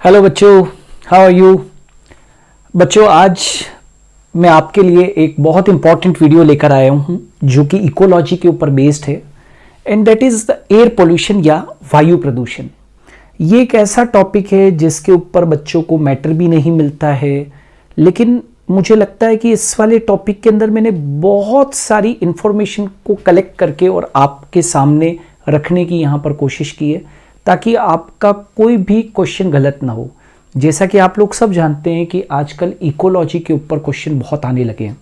Hello बच्चों, how are you. बच्चों, आज मैं आपके लिए एक बहुत इंपॉर्टेंट वीडियो लेकर आया हूं जो कि इकोलॉजी के ऊपर बेस्ड है and that is the air pollution या वायु प्रदूषण। ये एक ऐसा टॉपिक है जिसके ऊपर बच्चों को मैटर भी नहीं मिलता है, लेकिन मुझे लगता है कि इस वाले टॉपिक के अंदर मैंने बहुत सारी इंफॉर्मेशन को कलेक्ट करके और आपके सामने रखने की यहाँ पर कोशिश की है ताकि आपका कोई भी क्वेश्चन गलत ना हो। जैसा कि आप लोग सब जानते हैं कि आजकल इकोलॉजी के ऊपर क्वेश्चन बहुत आने लगे हैं।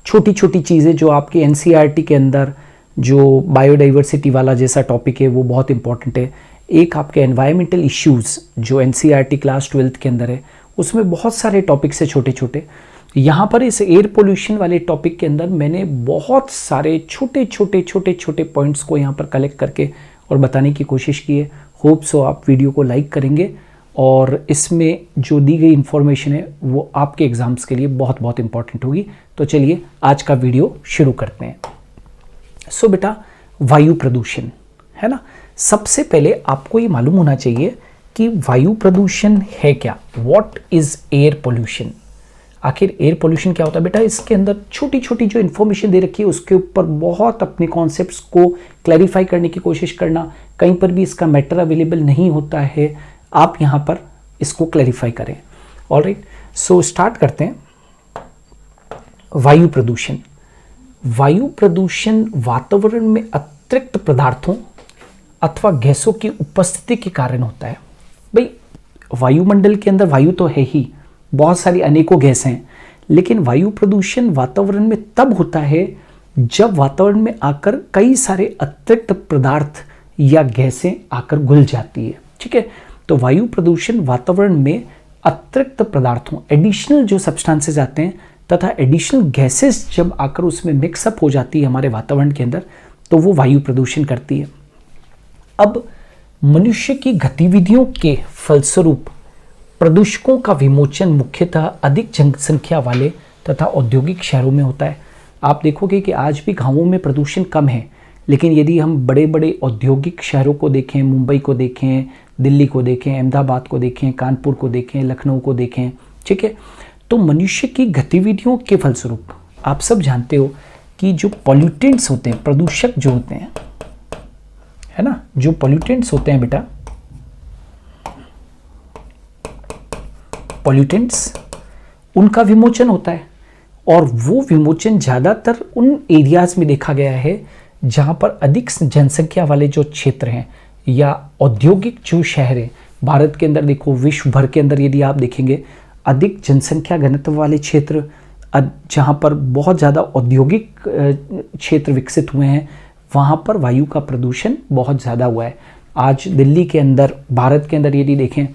छोटी छोटी चीज़ें जो आपके एनसीईआरटी के अंदर जो बायोडाइवर्सिटी वाला जैसा टॉपिक है वो बहुत इंपॉर्टेंट है। एक आपके एनवायरमेंटल इश्यूज़ जो एनसीईआरटी क्लास 12th के अंदर है उसमें बहुत सारे टॉपिक्स है छोटे छोटे। यहाँ पर इस एयर पोल्यूशन वाले टॉपिक के अंदर मैंने बहुत सारे छोटे छोटे पॉइंट्स को यहाँ पर कलेक्ट करके और बताने की कोशिश की है। होप सो आप वीडियो को लाइक करेंगे और इसमें जो दी गई इन्फॉर्मेशन है वो आपके एग्जाम्स के लिए बहुत बहुत इंपॉर्टेंट होगी। तो चलिए आज का वीडियो शुरू करते हैं। सो बेटा, वायु प्रदूषण है ना। सबसे पहले आपको ये मालूम होना चाहिए कि वायु प्रदूषण है क्या। What is air pollution. आखिर एयर पोल्यूशन क्या होता है बेटा। इसके अंदर छोटी छोटी जो इन्फॉर्मेशन दे रखी है उसके ऊपर बहुत अपने कॉन्सेप्ट्स को क्लैरिफाई करने की कोशिश करना। कहीं पर भी इसका मैटर अवेलेबल नहीं होता है, आप यहाँ पर इसको क्लैरिफाई करें। ऑलराइट, सो स्टार्ट करते हैं। वायु प्रदूषण। वायु प्रदूषण वातावरण में अतिरिक्त पदार्थों अथवा गैसों की उपस्थिति के कारण होता है। भाई, वायुमंडल के अंदर वायु तो है ही, बहुत सारी अनेकों गैसें हैं, लेकिन वायु प्रदूषण वातावरण में तब होता है जब वातावरण में आकर कई सारे अतिरिक्त पदार्थ या गैसें आकर घुल जाती है। ठीक है, तो वायु प्रदूषण वातावरण में अतिरिक्त पदार्थों, एडिशनल जो सब्सटेंसेस आते हैं तथा एडिशनल गैसेस जब आकर उसमें मिक्सअप हो जाती है हमारे वातावरण के अंदर, तो वो वायु प्रदूषण करती है। अब मनुष्य की गतिविधियों के फलस्वरूप प्रदूषकों का विमोचन मुख्यतः अधिक जनसंख्या वाले तथा औद्योगिक शहरों में होता है। आप देखोगे कि आज भी गांवों में प्रदूषण कम है, लेकिन यदि हम बड़े बड़े औद्योगिक शहरों को देखें, मुंबई को देखें, दिल्ली को देखें, अहमदाबाद को देखें, कानपुर को देखें, लखनऊ को देखें, ठीक है, तो मनुष्य की गतिविधियों के फलस्वरूप आप सब जानते हो कि जो पॉल्यूटेंट्स होते हैं, प्रदूषक जो होते हैं, है ना, जो पॉल्यूटेंट्स होते हैं बेटा, पॉल्यूटेंट्स, उनका विमोचन होता है। और वो विमोचन ज़्यादातर उन एरियाज़ में देखा गया है जहाँ पर अधिक जनसंख्या वाले जो क्षेत्र हैं या औद्योगिक जो शहर हैं। भारत के अंदर देखो, विश्व भर के अंदर यदि आप देखेंगे, अधिक जनसंख्या घनत्व वाले क्षेत्र जहाँ पर बहुत ज़्यादा औद्योगिक क्षेत्र विकसित हुए हैं, वहाँ पर वायु का प्रदूषण बहुत ज़्यादा हुआ है। आज दिल्ली के अंदर, भारत के अंदर यदि देखें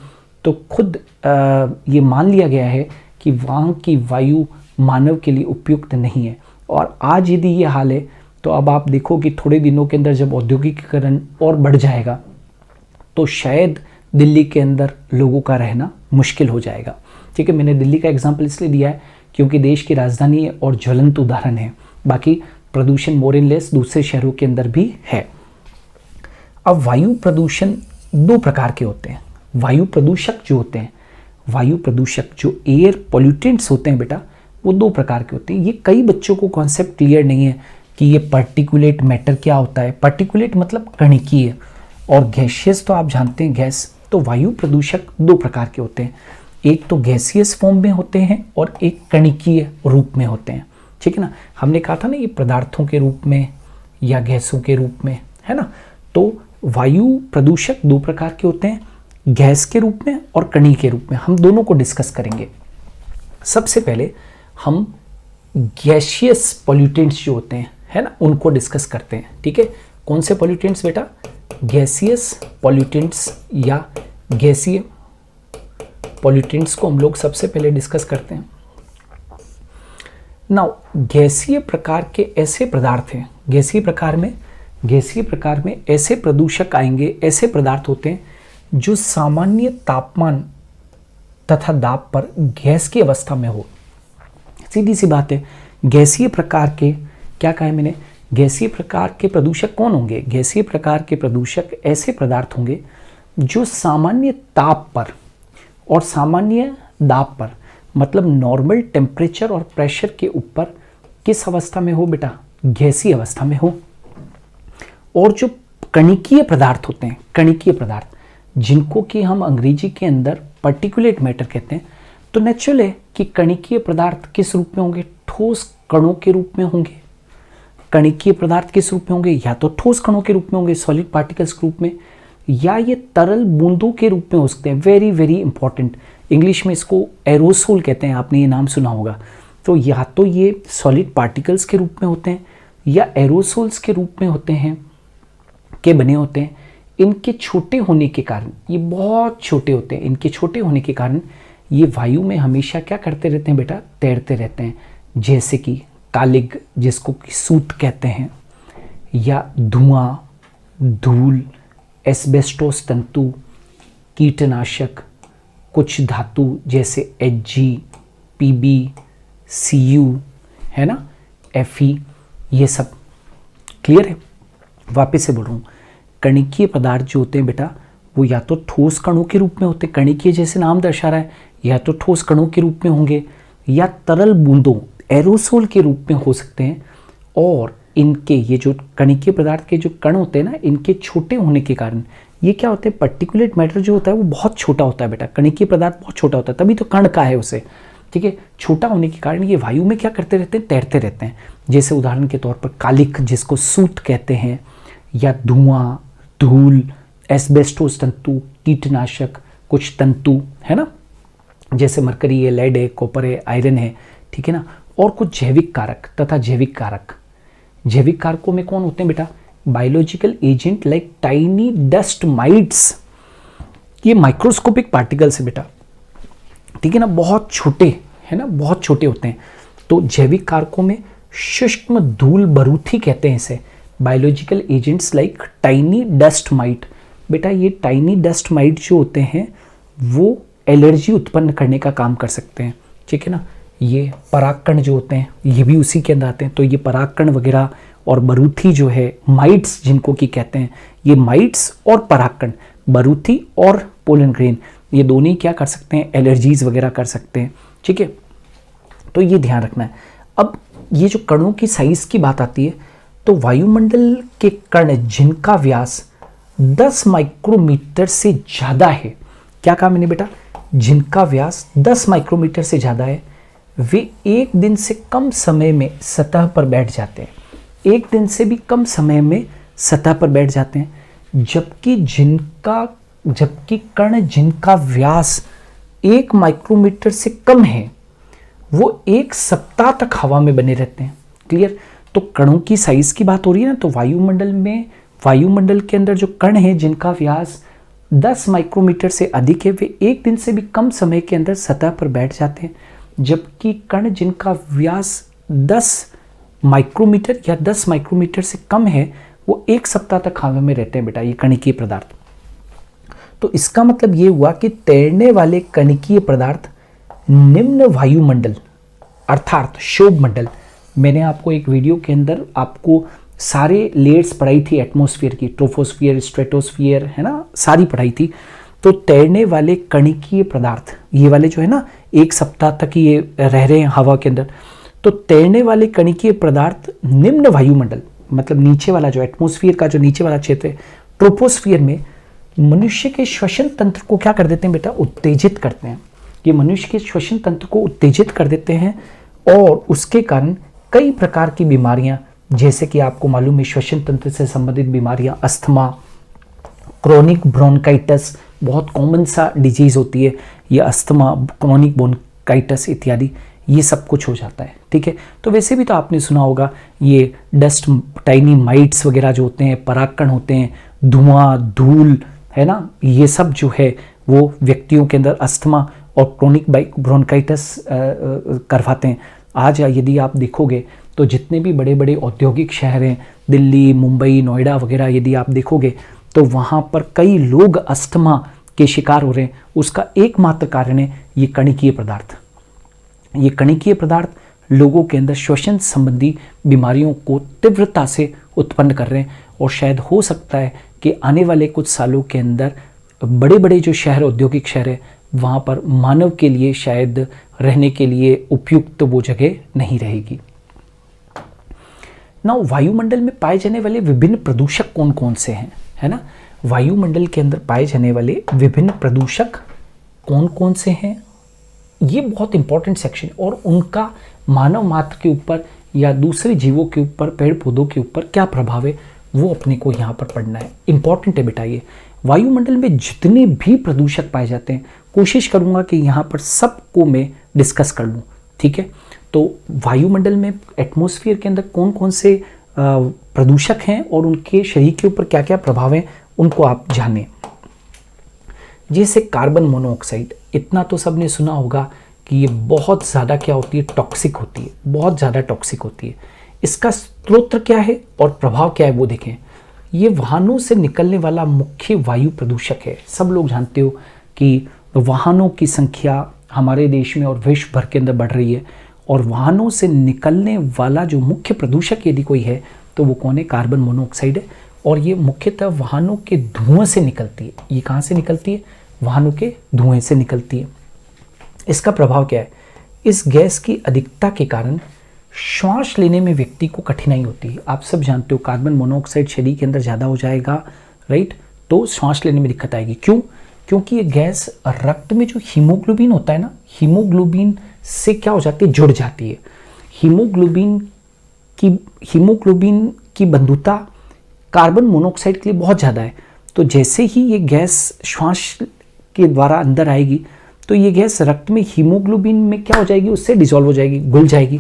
तो खुद ये मान लिया गया है कि वहाँ की वायु मानव के लिए उपयुक्त नहीं है। और आज यदि ये हाल है तो अब आप देखो कि थोड़े दिनों के अंदर जब औद्योगिकीकरण और बढ़ जाएगा तो शायद दिल्ली के अंदर लोगों का रहना मुश्किल हो जाएगा। ठीक है, मैंने दिल्ली का एग्जाम्पल इसलिए दिया है क्योंकि देश की राजधानी है और ज्वलंत उदाहरण है। बाकी प्रदूषण मोर एंड लेस दूसरे शहरों के अंदर भी है। अब वायु प्रदूषण दो प्रकार के होते हैं। वायु प्रदूषक जो होते हैं, वायु प्रदूषक जो एयर पॉल्यूटेंट्स होते हैं बेटा, वो दो प्रकार के होते हैं। ये कई बच्चों को कॉन्सेप्ट क्लियर नहीं है कि ये पार्टिकुलेट मैटर क्या होता है। पार्टिकुलेट मतलब कणिकीय, और गैसियस तो आप जानते हैं, गैस। तो वायु प्रदूषक दो प्रकार के होते हैं, एक तो गैसियस फॉर्म में होते हैं और एक कणिकीय रूप में होते हैं। ठीक है ना, हमने कहा था ना, ये पदार्थों के रूप में या गैसों के रूप में, है ना। तो वायु प्रदूषक दो प्रकार के होते हैं, गैस के रूप में और कणी के रूप में। हम दोनों को डिस्कस करेंगे। सबसे पहले हम गैसियस पॉल्यूटेंट्स जो होते हैं, है ना, उनको डिस्कस करते हैं। ठीक है, कौन से पॉल्यूटेंट्स बेटा? गैसियस पॉल्यूटेंट्स या गैसीय पॉल्यूटेंट्स को हम लोग सबसे पहले डिस्कस करते हैं। नाउ, गैसीय प्रकार के ऐसे पदार्थ हैं, गैसीय प्रकार में ऐसे प्रदूषक आएंगे, ऐसे पदार्थ होते हैं जो सामान्य तापमान तथा दाब पर गैस की अवस्था में हो। सीधी सी बात है, गैसीय प्रकार के, क्या कहा है मैंने, गैसीय प्रकार के प्रदूषक कौन होंगे? गैसीय प्रकार के प्रदूषक ऐसे पदार्थ होंगे जो सामान्य ताप पर और सामान्य दाब पर, मतलब नॉर्मल टेम्परेचर और प्रेशर के ऊपर किस अवस्था में हो बेटा, गैसीय अवस्था में हो। और जो कणिकीय पदार्थ होते हैं, कणिकीय पदार्थ जिनको कि हम अंग्रेजी के अंदर पार्टिकुलेट मैटर कहते हैं, तो नेचुरल है कि कणिकीय पदार्थ किस रूप में होंगे, ठोस कणों के रूप में होंगे। कणिकीय पदार्थ किस रूप में होंगे, या तो ठोस कणों के रूप में होंगे, सॉलिड पार्टिकल्स के रूप में, या ये तरल बूंदों के रूप में हो सकते हैं। वेरी वेरी इंपॉर्टेंट, इंग्लिश में इसको एरोसोल कहते हैं, आपने ये नाम सुना होगा। तो या तो ये सॉलिड पार्टिकल्स के रूप में होते हैं या एरोसोल्स के रूप में होते हैं, के बने होते हैं। इनके छोटे होने के कारण, ये बहुत छोटे होते हैं, इनके छोटे होने के कारण ये वायु में हमेशा क्या करते रहते हैं बेटा, तैरते रहते हैं। जैसे कि कालिग जिसको कि सूत कहते हैं, या धुआं, धूल, एस्बेस्टोस तंतु, कीटनाशक, कुछ धातु जैसे Hg, Pb, Cu, है ना, Fe, ये सब क्लियर है। वापस से बोल रहा हूँ, कणिकीय पदार्थ जो होते हैं बेटा वो या तो ठोस कणों के रूप में होते हैं, कणिकीय जैसे नाम दर्शा रहा है, या तो ठोस कणों के रूप में होंगे या तरल बूंदों एरोसोल के रूप में हो सकते हैं। और इनके ये जो कणिकीय पदार्थ के जो कण होते हैं ना, इनके छोटे होने के कारण ये क्या होते हैं, पर्टिकुलेट मैटर जो होता है वो बहुत छोटा होता है बेटा, कणिकीय पदार्थ बहुत छोटा होता है, तभी तो कण का है उसे, ठीक है। छोटा होने के कारण ये वायु में क्या करते रहते हैं, तैरते रहते हैं। जैसे उदाहरण के तौर पर कालिक जिसको सूत कहते हैं, या धुआं, धूल, एस्बेस्टोस तंतु, कीटनाशक, कुछ तंतु, है ना, जैसे मरकरी है, लेड है, कॉपर है, आयरन है, ठीक है ना, और कुछ जैविक कारक तथा जैविक कारक। जैविक कारकों में कौन होते हैं बेटा, biological agent like tiny dust mites, ये माइक्रोस्कोपिक पार्टिकल्स है बेटा, ठीक है ना, बहुत छोटे, है ना, बहुत छोटे होते हैं। तो जैविक कारकों में सूक्ष्म धूल बरूथी कहते हैं इसे, biological agents like tiny dust might. बेटा ये टाइनी डस्ट माइट जो होते हैं वो एलर्जी उत्पन्न करने का काम कर सकते हैं, ठीक है ना। ये परागकण जो होते हैं ये भी उसी के अंदर आते हैं। तो ये परागकण वगैरह और बरूथी जो है, माइट्स जिनको कि कहते हैं, ये माइट्स और परागकण, बरूथी और पोलन ग्रेन, ये दोनों ही क्या कर सकते हैं, एलर्जीज वगैरह कर सकते हैं, ठीक है। तो ये ध्यान रखना है। अब ये जो कणों की साइज की बात आती है, तो वायुमंडल के कण जिनका व्यास 10 माइक्रोमीटर से ज़्यादा है, क्या कहा मैंने बेटा, जिनका व्यास 10 माइक्रोमीटर से ज़्यादा है, वे एक दिन से कम समय में सतह पर बैठ जाते हैं। एक दिन से भी कम समय में सतह पर बैठ जाते हैं। जबकि कण जिनका व्यास 1 माइक्रोमीटर से कम है वो 1 सप्ताह तक हवा में बने रहते हैं। क्लियर। तो कणों की साइज की बात हो रही है ना, तो वायुमंडल के अंदर जो कण हैं जिनका व्यास 10 माइक्रोमीटर से अधिक है, वे एक दिन से भी कम समय के अंदर सतह पर बैठ जाते हैं। जबकि कण जिनका व्यास 10 माइक्रोमीटर या 10 माइक्रोमीटर से कम है वो 1 सप्ताह तक हवा में रहते हैं बेटा, ये कणिकीय पदार्थ। तो इसका मतलब ये हुआ कि तैरने वाले कणिकीय पदार्थ निम्न वायुमंडल अर्थात क्षोभ मंडल, मैंने आपको एक वीडियो के अंदर आपको सारे लेयर्स पढ़ाई थी एटमॉस्फेयर की, ट्रोपोस्फियर, स्ट्रेटोस्फियर, है ना, सारी पढ़ाई थी। तो तैरने वाले कणिकीय पदार्थ, ये वाले जो है ना 1 सप्ताह तक ये रह रहे हैं हवा के अंदर, तो तैरने वाले कणिकीय पदार्थ निम्न वायुमंडल, मतलब नीचे वाला जो एटमॉस्फेयर का जो नीचे वाला क्षेत्र है, ट्रोपोस्फियर में मनुष्य के श्वसन तंत्र को क्या कर देते हैं बेटा, उत्तेजित करते हैं। ये मनुष्य के श्वसन तंत्र को उत्तेजित कर देते हैं और उसके कारण कई प्रकार की बीमारियां, जैसे कि आपको मालूम है श्वसन तंत्र से संबंधित बीमारियां, अस्थमा, क्रोनिक ब्रोंकाइटिस, बहुत कॉमन सा डिजीज होती है ये अस्थमा, क्रोनिक ब्रोंकाइटिस इत्यादि, ये सब कुछ हो जाता है, ठीक है। तो वैसे भी तो आपने सुना होगा ये डस्ट टाइनी माइट्स वगैरह जो होते हैं, परागकण होते हैं, धुआं, धूल, है ना, ये सब जो है वो व्यक्तियों के अंदर अस्थमा और क्रोनिक ब्रोंकाइटिस करवाते हैं। आज यदि आप देखोगे तो जितने भी बड़े बड़े औद्योगिक शहर हैं, दिल्ली, मुंबई, नोएडा वगैरह, यदि आप देखोगे तो वहाँ पर कई लोग अस्थमा के शिकार हो रहे हैं। उसका एकमात्र कारण है ये कणिकीय पदार्थ। ये कणिकीय पदार्थ लोगों के अंदर श्वसन संबंधी बीमारियों को तीव्रता से उत्पन्न कर रहे हैं और शायद हो सकता है कि आने वाले कुछ सालों के अंदर बड़े बड़े जो शहर, औद्योगिक शहर है, वहाँ पर मानव के लिए शायद रहने के लिए उपयुक्त वो जगह नहीं रहेगी। ना वायुमंडल में पाए जाने वाले विभिन्न प्रदूषक कौन कौन से हैं, है ना। वायुमंडल के अंदर पाए जाने वाले विभिन्न प्रदूषक कौन कौन से हैं, ये बहुत इंपॉर्टेंट सेक्शन, और उनका मानव मात्र के ऊपर या दूसरे जीवों के ऊपर, पेड़ पौधों के ऊपर क्या प्रभाव है, वो अपने को यहाँ पर पढ़ना है। इंपॉर्टेंट है बेटा ये। वायुमंडल में जितने भी प्रदूषक पाए जाते हैं, कोशिश करूँगा कि यहाँ पर सबको मैं डिस्कस कर लूँ, ठीक है। तो वायुमंडल में, एटमॉस्फेयर के अंदर कौन कौन से प्रदूषक हैं और उनके शरीर के ऊपर क्या क्या प्रभाव हैं, उनको आप जानें। जैसे कार्बन मोनोऑक्साइड, इतना तो सबने सुना होगा कि ये बहुत ज़्यादा क्या होती है, टॉक्सिक होती है, बहुत ज़्यादा टॉक्सिक होती है। इसका स्रोत क्या है और प्रभाव क्या है वो देखें। ये वाहनों से निकलने वाला मुख्य वायु प्रदूषक है। सब लोग जानते हो कि वाहनों की संख्या हमारे देश में और विश्व भर के अंदर बढ़ रही है, और वाहनों से निकलने वाला जो मुख्य प्रदूषक यदि कोई है तो वो कौन है, कार्बन मोनोऑक्साइड है। और ये मुख्यतः वाहनों के धुएं से निकलती है। ये कहाँ से निकलती है, वाहनों के धुएं से निकलती है। इसका प्रभाव क्या है, इस गैस की अधिकता के कारण श्वास लेने में व्यक्ति को कठिनाई होती है। आप सब जानते हो कार्बन मोनोऑक्साइड शरीर के अंदर ज़्यादा हो जाएगा, राइट, तो श्वास लेने में दिक्कत आएगी। क्यों? क्योंकि ये गैस रक्त में जो हीमोग्लोबिन होता है ना, हीमोग्लोबिन से क्या हो जाती है, जुड़ जाती है। हीमोग्लोबिन की बंधुता कार्बन मोनोऑक्साइड के लिए बहुत ज़्यादा है। तो जैसे ही ये गैस श्वास के द्वारा अंदर आएगी तो ये गैस रक्त में हीमोग्लोबिन में क्या हो जाएगी, उससे डिसॉल्व हो जाएगी, घुल जाएगी,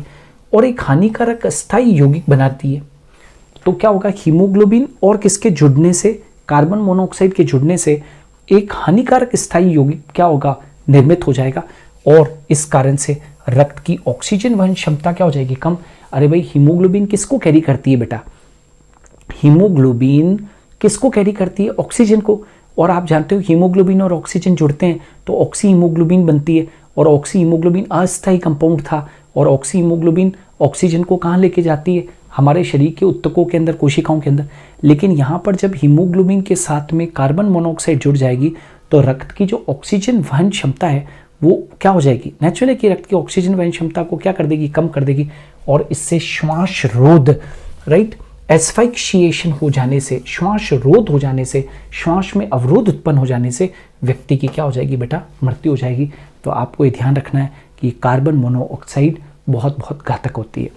और एक हानिकारक अस्थायी यौगिक बनाती है। तो क्या होगा, हीमोग्लोबिन और किसके जुड़ने से, कार्बन मोनोऑक्साइड के जुड़ने से एक हानिकारक स्थायी यौगिक क्या होगा, निर्मित हो जाएगा, और इस कारण से रक्त की ऑक्सीजन वहन क्षमता क्या हो जाएगी, कम। अरे भाई, हीमोग्लोबिन किसको कैरी करती है बेटा, हीमोग्लोबिन किसको कैरी करती है, ऑक्सीजन को। और आप जानते हो हीमोग्लोबिन और ऑक्सीजन जुड़ते हैं तो ऑक्सी हीमोग्लोबिन बनती है, और ऑक्सी हीमोग्लोबिन अस्थायी कंपाउंड था, और ऑक्सी हीमोग्लोबिन ऑक्सीजन को कहाँ लेके जाती है, हमारे शरीर के ऊतकों के अंदर, कोशिकाओं के अंदर। लेकिन यहाँ पर जब हीमोग्लोबिन के साथ में कार्बन मोनोऑक्साइड जुड़ जाएगी तो रक्त की जो ऑक्सीजन वहन क्षमता है वो क्या हो जाएगी, नेचुरल कि रक्त की ऑक्सीजन वहन क्षमता को क्या कर देगी, कम कर देगी, और इससे श्वास रोध, राइट, एस्फाइक्शिएशन हो जाने से, श्वास रोध हो जाने से, श्वास में अवरोध उत्पन्न हो जाने से व्यक्ति की क्या हो जाएगी बेटा, मृत्यु हो जाएगी। तो आपको ये ध्यान रखना है कि कार्बन मोनोऑक्साइड बहुत बहुत घातक होती है।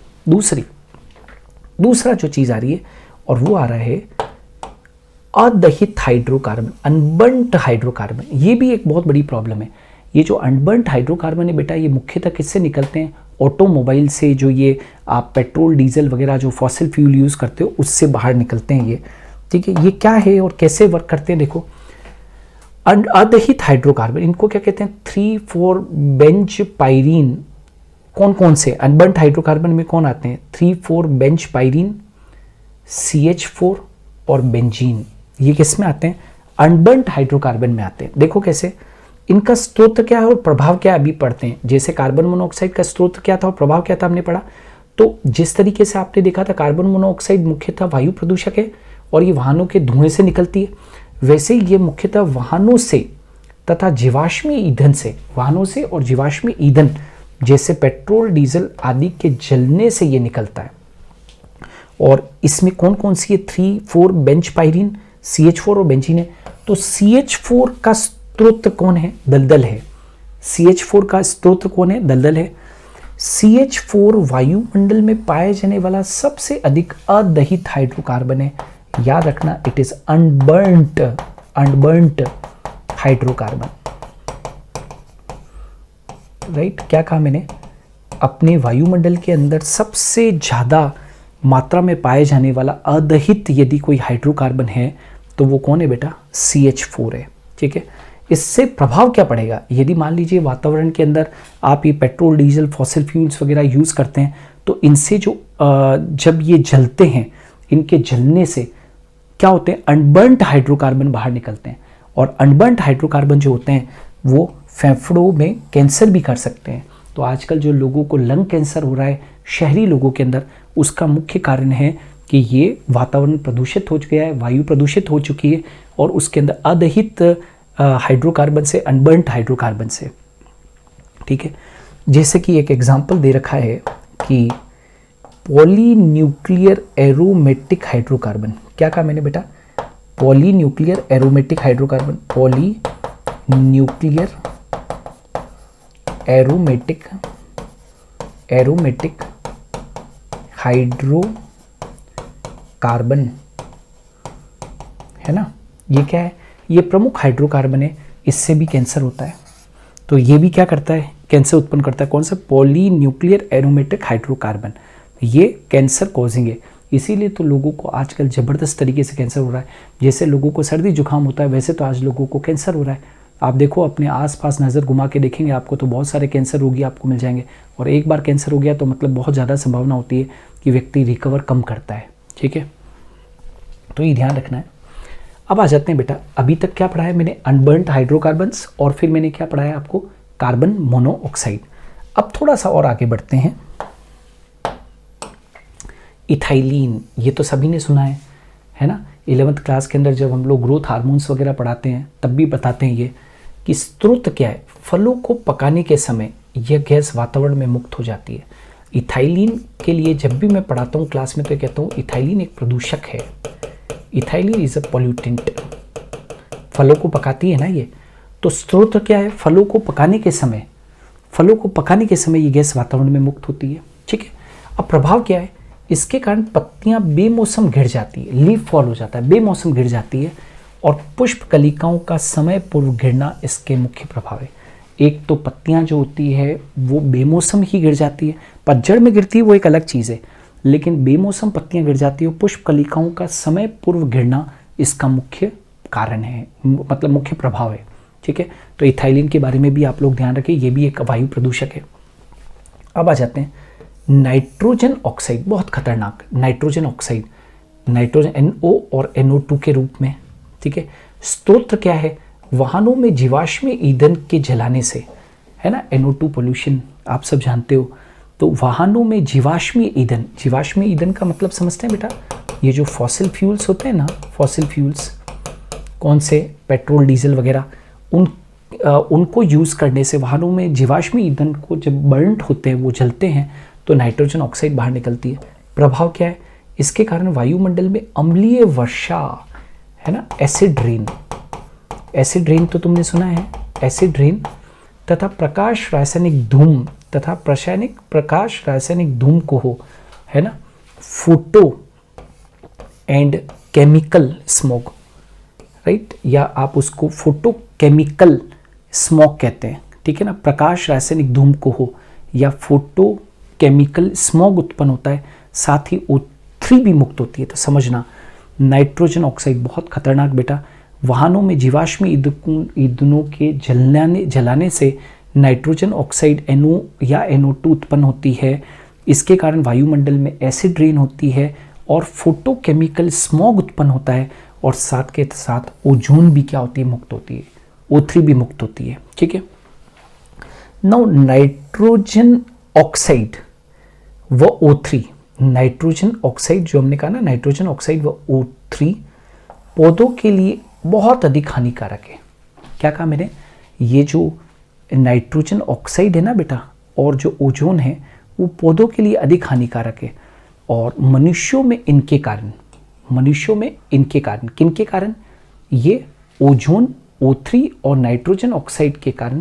दूसरा जो चीज़ आ रही है, और वो आ रहा है अदहित हाइड्रोकार्बन, अनबर्न्ड हाइड्रोकार्बन। ये भी एक बहुत बड़ी प्रॉब्लम है। ये जो अनबर्न्ड हाइड्रोकार्बन है बेटा, ये मुख्यतः किससे निकलते हैं, ऑटोमोबाइल से। जो ये आप पेट्रोल डीजल वगैरह जो फॉसिल फ्यूल यूज़ करते हो उससे बाहर निकलते हैं ये, ठीक है। ये क्या है और कैसे वर्क करते हैं, देखो। अदहित हाइड्रोकार्बन, इनको क्या कहते हैं, 3,4 बेंच पायरीन। कौन कौन से अनबर्न्ड हाइड्रोकार्बन में कौन आते हैं, 3,4 बेंच पायरीन, CH4 और बेंजीन। ये किस में आते हैं, अनबर्न्ड हाइड्रोकार्बन में आते हैं। देखो कैसे, इनका स्रोत क्या है और प्रभाव क्या है, अभी पढ़ते हैं। जैसे कार्बन मोनोऑक्साइड का स्रोत क्या था और प्रभाव क्या था, हमने पढ़ा। तो जिस तरीके से आपने देखा था कार्बन मोनोऑक्साइड मुख्यतः वायु प्रदूषक है और ये वाहनों के धुएं से निकलती है, वैसे ही ये मुख्यतः वाहनों से तथा जीवाश्मी ईंधन से, वाहनों से और जीवाश्मी ईंधन जैसे पेट्रोल डीजल आदि के जलने से ये निकलता है। और इसमें कौन कौन सी है, 3,4 बेंच पायरीन, CH4 और बेंजीन है। तो CH4 का स्रोत कौन है, दलदल है। CH4 का स्रोत कौन है, दलदल है। CH4 वायुमंडल में पाए जाने वाला सबसे अधिक अदहित हाइड्रोकार्बन है। याद रखना, it is unburned hydrocarbon, right. क्या कहा मैंने, अपने वायुमंडल के अंदर सबसे ज्यादा मात्रा में पाए जाने वाला अदहित यदि कोई हाइड्रोकार्बन है तो वो कौन है बेटा, CH4 है, ठीक है। इससे प्रभाव क्या पड़ेगा, यदि मान लीजिए वातावरण के अंदर आप ये पेट्रोल डीजल फॉसिल फ्यूल्स वगैरह यूज़ करते हैं तो इनसे जो जब ये जलते हैं, इनके जलने से क्या होते हैं, अनबर्न्ड हाइड्रोकार्बन बाहर निकलते हैं। और अनबर्न्ड हाइड्रोकार्बन जो होते हैं वो फेफड़ों में कैंसर भी कर सकते हैं। तो आजकल जो लोगों को लंग कैंसर हो रहा है शहरी लोगों के अंदर, उसका मुख्य कारण है कि ये वातावरण प्रदूषित हो गया है, वायु प्रदूषित हो चुकी है और उसके अंदर अदहित हाइड्रोकार्बन से, अनबर्न्ड हाइड्रोकार्बन से, ठीक है। जैसे कि एक एग्जांपल दे रखा है कि पॉलीन्यूक्लियर एरोमेटिक हाइड्रोकार्बन, क्या कहा मैंने बेटा, polynuclear aromatic hydrocarbon, polynuclear aromatic hydrocarbon, है ना। ये क्या है, ये प्रमुख हाइड्रोकार्बन है, इससे भी कैंसर होता है। तो ये भी क्या करता है, कैंसर उत्पन्न करता है। कौन सा, पॉलीन्यूक्लियर एरोमेटिक हाइड्रोकार्बन, ये कैंसर कॉजिंग है। इसीलिए तो लोगों को आजकल ज़बरदस्त तरीके से कैंसर हो रहा है। जैसे लोगों को सर्दी जुकाम होता है, वैसे तो आज लोगों को कैंसर हो रहा है। आप देखो अपने आसपास नज़र घुमा के देखेंगे आपको, तो बहुत सारे कैंसर रोगी आपको मिल जाएंगे। और एक बार कैंसर हो गया तो मतलब बहुत ज़्यादा संभावना होती है कि व्यक्ति रिकवर कम करता है, ठीक है। तो ये ध्यान रखना है। अब आ जाते हैं बेटा, अभी तक क्या पढ़ा है मैंने, अनबर्न्ड हाइड्रोकार्बन्स, और फिर मैंने क्या पढ़ा है आपको, कार्बन मोनोऑक्साइड। अब थोड़ा सा और आगे बढ़ते हैं। इथाइलिन, ये तो सभी ने सुना है ना। 11th क्लास के अंदर जब हम लोग ग्रोथ हार्मोन्स वगैरह पढ़ाते हैं तब भी बताते हैं ये कि स्रोत क्या है, फलों को पकाने के समय यह गैस वातावरण में मुक्त हो जाती है। इथाइलिन के लिए जब भी मैं पढ़ाता हूँ क्लास में तो कहता हूँ इथाइलिन एक प्रदूषक है, इथाइलिन इज अ पॉल्यूटेंट, फलों को पकाती है ना ये। तो स्रोत क्या है, फलों को पकाने के समय ये गैस वातावरण में मुक्त होती है, ठीक है। अब प्रभाव क्या है, इसके कारण पत्तियां बेमौसम गिर जाती है, लीफ फॉल हो जाता है, बेमौसम गिर जाती है, और पुष्प कलिकाओं का समय पूर्व गिरना इसके मुख्य प्रभाव है। एक तो पत्तियां जो होती है वो बेमौसम ही गिर जाती है, पतझड़ में गिरती है वो एक अलग चीज़ है, लेकिन बेमौसम पत्तियां गिर जाती है, पुष्प कलिकाओं का समय पूर्व गिरना इसका मुख्य कारण है, मतलब मुख्य प्रभाव है, ठीक है। तो इथाइलिन के बारे में भी आप लोग ध्यान रखें, ये भी एक वायु प्रदूषक है। अब आ जाते हैं नाइट्रोजन ऑक्साइड, बहुत खतरनाक नाइट्रोजन ऑक्साइड, नाइट्रोजन NO और NO2 के रूप में, ठीक है। स्रोत क्या है, वाहनों में जीवाश्म ईंधन के जलाने से, है ना, NO2 पोल्यूशन आप सब जानते हो। तो वाहनों में जीवाश्म ईंधन का मतलब समझते हैं बेटा, ये जो फॉसिल फ्यूल्स होते हैं ना, फॉसिल फ्यूल्स कौन से, पेट्रोल डीजल वगैरह, उनको यूज़ करने से वाहनों में जीवाश्म ईंधन को जब बर्न्ड होते हैं, वो जलते हैं, तो नाइट्रोजन ऑक्साइड बाहर निकलती है। प्रभाव क्या है, इसके कारण वायुमंडल में अम्लीय वर्षा, है ना, एसिड रेन तो तुमने सुना है, एसिड रेन तथा प्रकाश रासायनिक धूम को हो, है ना, photo and chemical smoke, right, या आप उसको फोटो केमिकल स्मोक कहते हैं, ठीक है ना। प्रकाश रासायनिक धूम को हो या फोटो केमिकल स्मॉग उत्पन्न होता है, साथ ही O3 भी मुक्त होती है। तो समझना नाइट्रोजन ऑक्साइड बहुत खतरनाक बेटा। वाहनों में जीवाश्म ईंधनों के जलाने से नाइट्रोजन ऑक्साइड NO या NO2 उत्पन्न होती है। इसके कारण वायुमंडल में एसिड रेन होती है और फोटोकेमिकल स्मॉग उत्पन्न होता है, और साथ के साथ ओजोन भी क्या होती है, मुक्त होती है, O3 भी मुक्त होती है, ठीक है। नाउ नाइट्रोजन ऑक्साइड व O3, नाइट्रोजन ऑक्साइड जो हमने कहा ना, नाइट्रोजन ऑक्साइड व O3 पौधों के लिए बहुत अधिक हानिकारक है। क्या कहा मैंने, ये जो नाइट्रोजन ऑक्साइड है ना बेटा, और जो ओजोन है वो पौधों के लिए अधिक हानिकारक है, और मनुष्यों में इनके कारण किनके कारण, ये ओजोन, O3 और नाइट्रोजन ऑक्साइड के कारण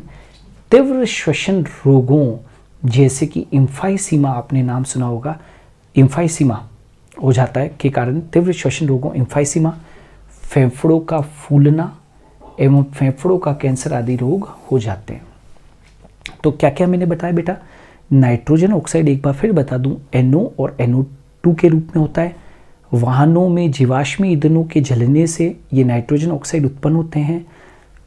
तीव्र श्वसन रोगों जैसे कि इम्फाइसीमा, आपने नाम सुना होगा, इम्फाइसीमा हो जाता है के कारण तीव्र श्वसन रोगों, इम्फाइसीमा, फेफड़ों का फूलना एवं फेफड़ों का कैंसर आदि रोग हो जाते हैं। तो क्या क्या मैंने बताया बेटा, नाइट्रोजन ऑक्साइड एक बार फिर बता दूं, NO और NO2 के रूप में होता है। वाहनों में जीवाश्म ईंधनों के जलने से ये नाइट्रोजन ऑक्साइड उत्पन्न होते हैं।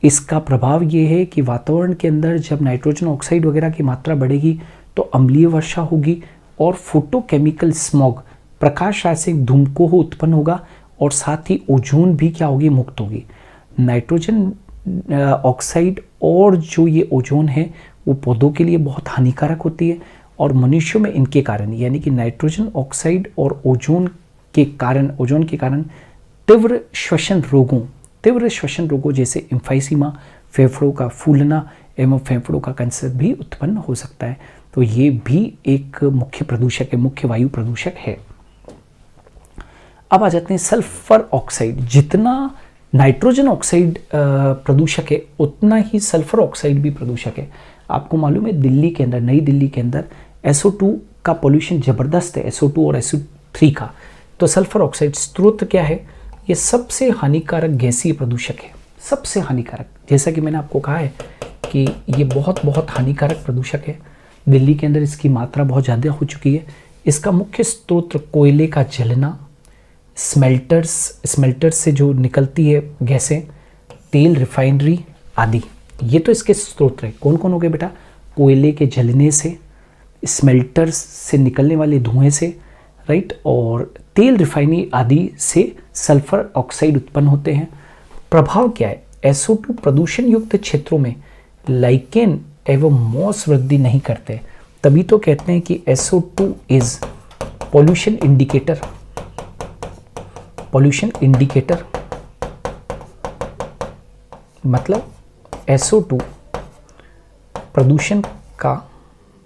इसका प्रभाव ये है कि वातावरण के अंदर जब नाइट्रोजन ऑक्साइड वगैरह की मात्रा बढ़ेगी तो अम्लीय वर्षा होगी, और फोटोकेमिकल स्मॉग, प्रकाश रासायनिक धूम को उत्पन्न होगा, और साथ ही ओजोन भी क्या होगी, मुक्त होगी। नाइट्रोजन ऑक्साइड और जो ये ओजोन है वो पौधों के लिए बहुत हानिकारक होती है, और मनुष्यों में इनके कारण, यानी कि नाइट्रोजन ऑक्साइड और ओजोन के कारण तीव्र श्वसन रोगों, तीव्र श्वसन रोगों जैसे एम्फाइसीमा, फेफड़ों का फूलना एवं फेफड़ों का कैंसर भी उत्पन्न हो सकता है। तो ये भी एक मुख्य प्रदूषक है, मुख्य वायु प्रदूषक है। अब आ जाते हैं सल्फर ऑक्साइड। जितना नाइट्रोजन ऑक्साइड प्रदूषक है उतना ही सल्फर ऑक्साइड भी प्रदूषक है। आपको मालूम है दिल्ली के अंदर, नई दिल्ली के अंदर SO2 का पोल्यूशन ज़बरदस्त है, SO2 और SO3 का। तो सल्फर ऑक्साइड स्रोत क्या है? ये सबसे हानिकारक गैसीय प्रदूषक है, सबसे हानिकारक। जैसा कि मैंने आपको कहा है कि ये बहुत बहुत हानिकारक प्रदूषक है। दिल्ली के अंदर इसकी मात्रा बहुत ज़्यादा हो चुकी है। इसका मुख्य स्रोत कोयले का जलना, स्मेल्टर्स से जो निकलती है गैसें, तेल रिफाइनरी आदि, ये तो इसके स्रोत है। कौन कौन हो गए बेटा? कोयले के जलने से, स्मेल्टर्स से निकलने वाले धुएं से, राइट, और तेल रिफाइनरी आदि से सल्फर ऑक्साइड उत्पन्न होते हैं। प्रभाव क्या है? SO2 प्रदूषण युक्त क्षेत्रों में लाइकेन एवं मॉस वृद्धि नहीं करते, तभी तो कहते हैं कि SO2 is pollution indicator. Pollution indicator मतलब SO2 प्रदूषण का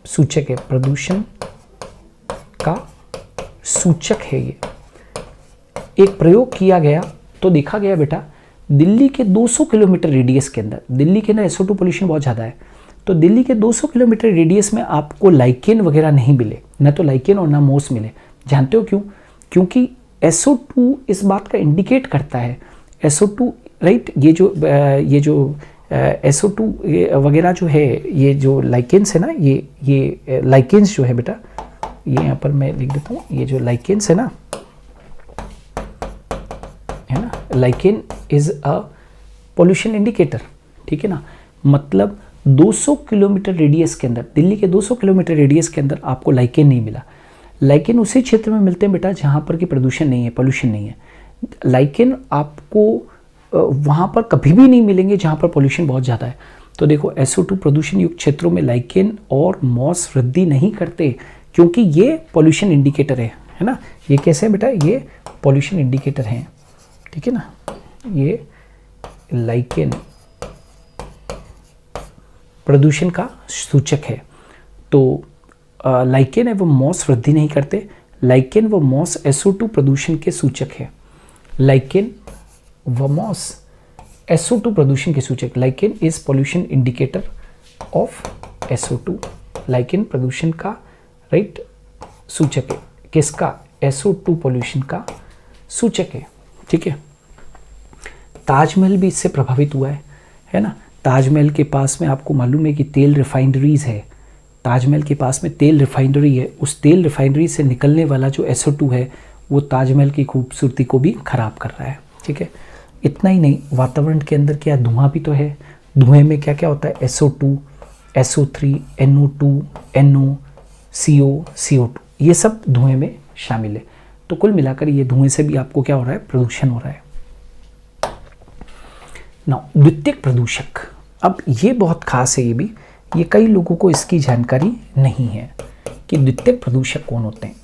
सूचक है, प्रदूषण का सूचक है। ये एक प्रयोग किया गया तो देखा गया बेटा, दिल्ली के 200 किलोमीटर रेडियस के अंदर, दिल्ली के अंदर SO2 पोल्यूशन बहुत ज़्यादा है, तो दिल्ली के 200 किलोमीटर रेडियस में आपको लाइकेन वगैरह नहीं मिले, न तो लाइकेन और ना मोस मिले। जानते हो क्यों? क्योंकि SO2 इस बात का इंडिकेट करता है, SO2 राइट, ये जो SO2 वगैरह जो है, ये जो लाइकेन्स है ना, ये लाइकेन्स जो है बेटा, ये यहाँ पर मैं लिख देता हूँ, ये जो लाइकेन्स है ना, lichen is a pollution indicator, ठीक है ना। मतलब 200 किलोमीटर रेडियस के अंदर, दिल्ली के 200 किलोमीटर रेडियस के अंदर आपको लाइकेन नहीं मिला। लाइकेन उसी क्षेत्र में मिलते हैं बेटा जहाँ पर कि प्रदूषण नहीं है, पोल्यूशन नहीं है। लाइकेन आपको वहाँ पर कभी भी नहीं मिलेंगे जहाँ पर पोल्यूशन बहुत ज़्यादा है। तो देखो SO2 प्रदूषण युक्त क्षेत्रों में लाइकेन और मॉस वृद्धि नहीं करते, क्योंकि ये पोल्यूशन इंडिकेटर है ना। ये कैसे है बेटा? ये पोल्यूशन इंडिकेटर हैं, ठीक है ना। ये लाइकेन प्रदूषण का सूचक है। तो लाइकेन एवं मॉस वृद्धि नहीं करते। लाइकेन व मॉस SO2 प्रदूषण के सूचक है। लाइकेन व मॉस SO2 प्रदूषण के सूचक। Lichen is pollution indicator of SO2। Lichen प्रदूषण का राइट सूचक है। किसका? SO2 पोल्यूशन का सूचक है, ठीक है। ताजमहल भी इससे प्रभावित हुआ है ना। ताजमहल के पास में आपको मालूम है कि तेल रिफाइनरीज है। ताजमहल के पास में तेल रिफाइनरी है। उस तेल रिफाइनरी से निकलने वाला जो SO2 है वो ताजमहल की खूबसूरती को भी खराब कर रहा है, ठीक है। इतना ही नहीं, वातावरण के अंदर क्या धुआं भी तो है। धुएं में क्या क्या होता है? SO2, SO3, NO2, NO, CO, CO2, ये सब धुएं में शामिल है। तो कुल मिलाकर ये धुएं से भी आपको क्या हो रहा है? प्रदूषण हो रहा है ना। द्वितीयक प्रदूषक, अब ये बहुत खास है। ये कई लोगों को इसकी जानकारी नहीं है कि द्वितीयक प्रदूषक कौन होते हैं।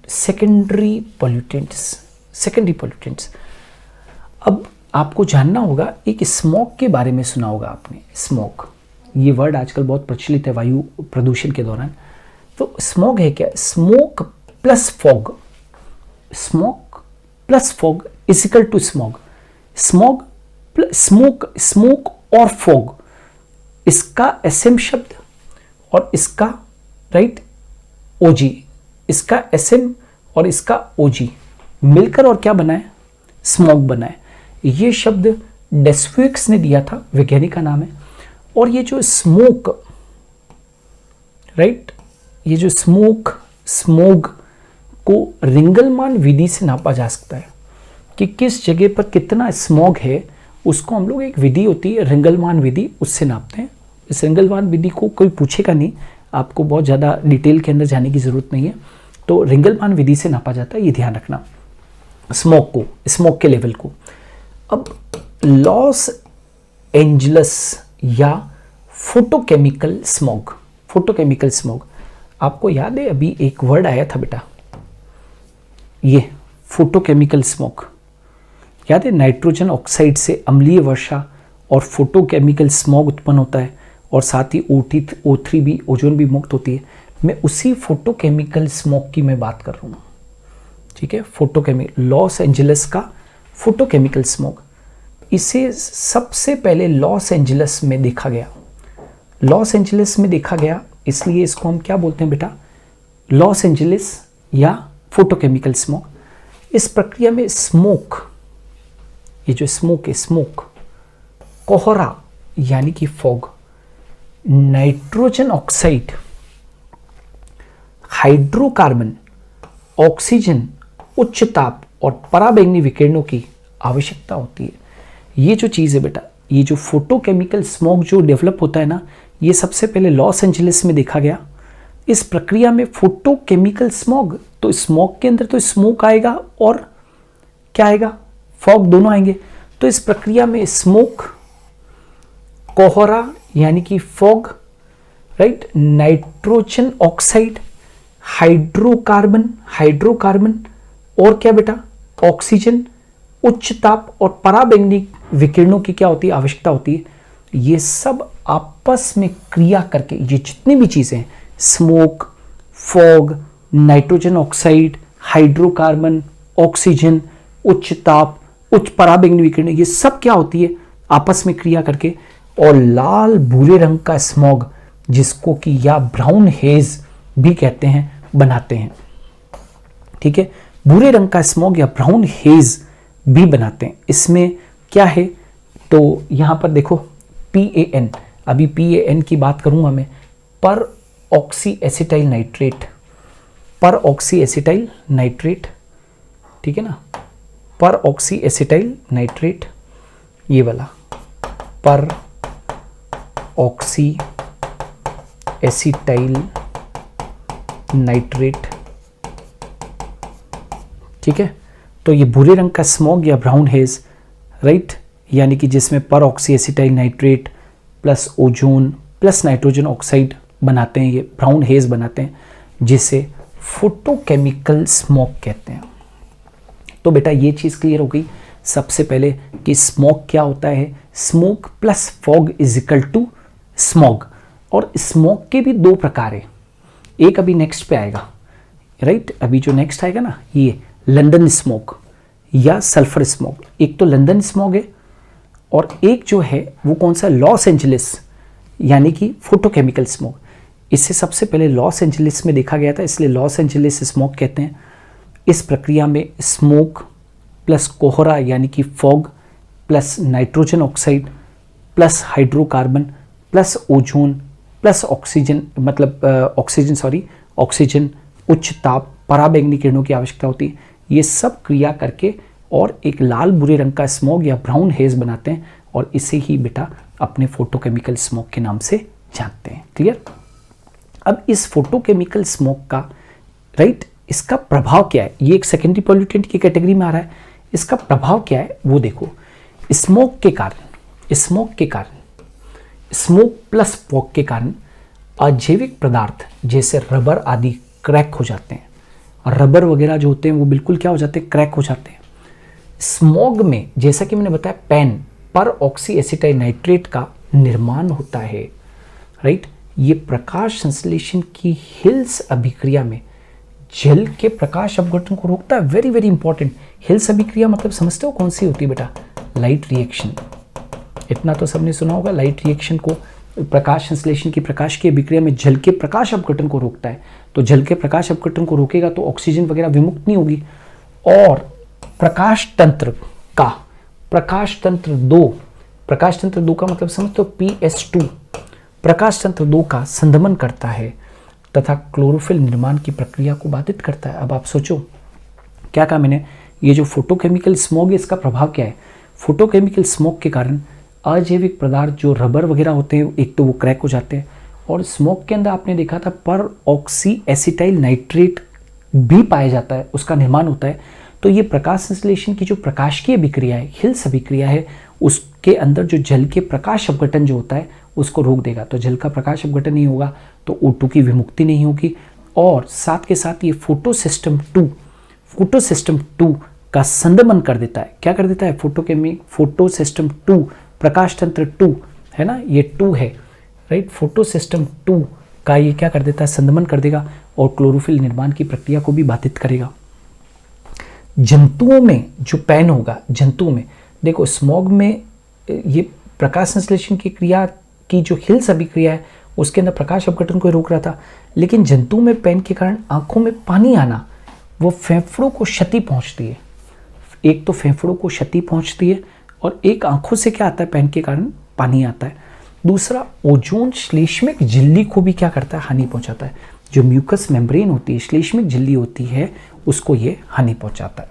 Secondary pollutants. अब आपको जानना होगा, एक स्मोक के बारे में सुना होगा आपने। स्मोक, ये वर्ड आजकल बहुत प्रचलित है वायु प्रदूषण के दौरान। तो स्मोक है क्या? Smoke plus fog. Smoke plus fog is equal to smog. Smoke और फॉग, इसका SM शब्द और इसका राइट OG, इसका SM और इसका OG मिलकर और क्या बना है? स्मॉग बना है। ये शब्द डेस्विक्स ने दिया था, वैज्ञानिक का नाम है। और ये जो स्मोक राइट, ये जो स्मोग को रिंगलमान विधि से नापा जा सकता है कि किस जगह पर कितना स्मॉग है। उसको हम लोग, एक विधि होती है रिंगलमान विधि, उससे नापते हैं। इस रिंगलमान विधि को कोई पूछेगा नहीं, आपको बहुत ज़्यादा डिटेल के अंदर जाने की ज़रूरत नहीं है। तो रिंगलमान विधि से नापा जाता है, ये ध्यान रखना, स्मोक के लेवल को। अब लॉस एंजलस या फोटोकेमिकल स्मॉग, आपको याद है अभी एक वर्ड आया था बेटा, ये फोटोकेमिकल स्मॉग। याद है, नाइट्रोजन ऑक्साइड से अम्लीय वर्षा और फोटोकेमिकल स्मॉग उत्पन्न होता है और साथ ही O3 भी, ओजोन भी मुक्त होती है। मैं उसी फोटोकेमिकल स्मॉग की मैं बात कर रहा हूँ, ठीक है। फोटोकेमिकल, लॉस एंजलिस का फोटोकेमिकल स्मॉग, इसे सबसे पहले लॉस एंजलिस में देखा गया। लॉस एंजलिस में देखा गया, इसलिए इसको हम क्या बोलते हैं बेटा, लॉस एंजलिस या फोटोकेमिकल स्मॉग। इस प्रक्रिया में स्मोक, ये जो स्मोक है, स्मोक, कोहरा यानी कि fog, nitrogen oxide, hydrocarbon, oxygen, उच्च ताप और पराबैंगनी विकिरणों की आवश्यकता होती है। ये जो चीज़ है बेटा, ये जो फोटोकेमिकल स्मॉग जो डेवलप होता है ना, ये सबसे पहले लॉस एंजलिस में देखा गया। इस प्रक्रिया में फोटोकेमिकल स्मॉग, तो स्मॉग के अंदर तो स्मोक आएगा और क्या आएगा, फॉग, दोनों आएंगे। तो इस प्रक्रिया में स्मोक, कोहरा यानी कि fog, right, nitrogen oxide, hydrocarbon और क्या बेटा, ऑक्सीजन, उच्च ताप और पराबैंगनी विकिरणों की क्या होती है, आवश्यकता होती है। ये सब आपस में क्रिया करके, ये जितनी भी चीजें हैं, smoke, fog, nitrogen oxide, hydrocarbon, oxygen, उच्च ताप, उच्च पराबैंगनी विकिरण, ये सब क्या होती है, आपस में क्रिया करके और लाल भूरे रंग का स्मॉग, जिसको कि या ब्राउन हेज भी कहते हैं, बनाते हैं, ठीक है। भूरे रंग का स्मॉग या ब्राउन हेज भी बनाते हैं। इसमें क्या है, तो यहां पर देखो PAN, अभी PAN की बात करूंगा मैं, पर ऑक्सी एसिटाइल नाइट्रेट, पर ऑक्सी एसिटाइल नाइट्रेट, ठीक है ना, पर ऑक्सी एसिटाइल नाइट्रेट, ये वाला पर ऑक्सी एसिटाइल नाइट्रेट, ठीक है। तो ये भूरे रंग का स्मॉग या ब्राउन हेज, राइट, यानी कि जिसमें पर oxy acetyl nitrate plus ozone plus nitrogen oxide बनाते हैं, ये ब्राउन हेज बनाते हैं, जिसे फोटोकेमिकल स्मॉग कहते हैं। तो बेटा ये चीज़ क्लियर हो गई सबसे पहले कि स्मॉग क्या होता है। Smoke plus fog is equal to smog. और स्मॉग के भी दो प्रकार है, एक अभी नेक्स्ट पे आएगा, राइट, अभी जो नेक्स्ट आएगा ना, ये लंदन स्मॉग या सल्फर स्मॉग। एक तो लंदन स्मॉग है और एक जो है वो कौन सा, लॉस एंजलिस यानी कि फोटोकेमिकल स्मॉग। इससे सबसे पहले लॉस एंजलिस में देखा गया था, इसलिए लॉस एंजलिस स्मॉग कहते हैं। इस प्रक्रिया में स्मोक प्लस कोहरा यानी कि fog plus nitrogen oxide plus hydrocarbon plus ozone plus oxygen, मतलब ऑक्सीजन, उच्च ताप, पराबैंगनी किरणों की आवश्यकता होती है। ये सब क्रिया करके और एक लाल भूरे रंग का स्मॉग या ब्राउन हेज बनाते हैं और इसे ही बेटा अपने फोटोकेमिकल स्मॉग के नाम से जानते हैं। क्लियर। अब इस फोटोकेमिकल स्मॉग का, राइट, इसका प्रभाव क्या है, ये एक सेकेंडरी पॉल्यूटेंट की कैटेगरी में आ रहा है। इसका प्रभाव क्या है वो देखो। स्मोक के कारण स्मोक प्लस फॉग के कारण अजैविक पदार्थ जैसे रबर आदि क्रैक हो जाते हैं। और रबर वगैरह जो होते हैं वो बिल्कुल क्या हो जाते हैं, क्रैक हो जाते हैं। स्मॉग में जैसा कि मैंने बताया पैन पर ऑक्सी एसिटाइल नाइट्रेट का निर्माण होता है, राइट। ये प्रकाश संश्लेषण की हिल्स अभिक्रिया में जल के प्रकाश अपघटन को रोकता है। Very very important. हिल्स अभिक्रिया मतलब समझते हो कौन सी होती है बेटा, लाइट रिएक्शन। इतना तो सबने सुना होगा, लाइट रिएक्शन को, प्रकाश संश्लेषण की प्रकाश की अभिक्रिया में जल के प्रकाश अपघटन को रोकता है। तो जल के प्रकाश अपघटन को रोकेगा तो ऑक्सीजन वगैरह विमुक्त नहीं होगी। और प्रकाश तंत्र का, प्रकाश तंत्र दो का मतलब समझते हो PS2, प्रकाश तंत्र 2 का संदमन करता है तथा क्लोरोफिल निर्माण की प्रक्रिया को बाधित करता है। अब आप सोचो क्या कहा मैंने, ये जो फोटोकेमिकल स्मॉग है इसका प्रभाव क्या है। फोटोकेमिकल स्मॉग के कारण अजैविक पदार्थ जो रबर वगैरह होते हैं एक तो वो क्रैक हो जाते हैं, और स्मॉग के अंदर आपने देखा था पर ऑक्सी एसिटाइल नाइट्रेट भी पाया जाता है, उसका निर्माण होता है। तो ये प्रकाश संश्लेषण की जो प्रकाशिकीय अभिक्रिया है, हिल्स अभिक्रिया है, उसके अंदर जो जल के प्रकाश अपघटन जो होता है उसको रोक देगा। तो जल का प्रकाश अपघटन नहीं होगा तो O2 की विमुक्ति नहीं होगी, और साथ के साथ ये फोटो सिस्टम 2 का संदमन कर देता है। क्या कर देता है? फोटो सिस्टम 2, प्रकाश तंत्र 2 है ना, ये 2 है राइट। फोटो सिस्टम 2 का ये क्या कर देता है? संदमन कर देगा और क्लोरोफिल निर्माण की प्रक्रिया को भी बाधित करेगा। जंतुओं में जो पैन होगा, जंतुओं में देखो स्मॉग में ये प्रकाश संश्लेषण की क्रिया की जो हिल्स अभिक्रिया है उसके अंदर प्रकाश अपघटन को रोक रहा था, लेकिन जंतुओं में पैन के कारण आंखों में पानी आना, वो फेफड़ों को क्षति पहुंचती है। एक तो फेफड़ों को क्षति पहुंचती है और एक आंखों से क्या आता है? पैन के कारण पानी आता है। दूसरा, ओजोन श्लेष्मिक झिल्ली को भी क्या करता है? हानि पहुंचाता है। जो म्यूकस मेम्ब्रेन होती है, श्लेष्मिक झिल्ली होती है, उसको ये हानि पहुंचाता है।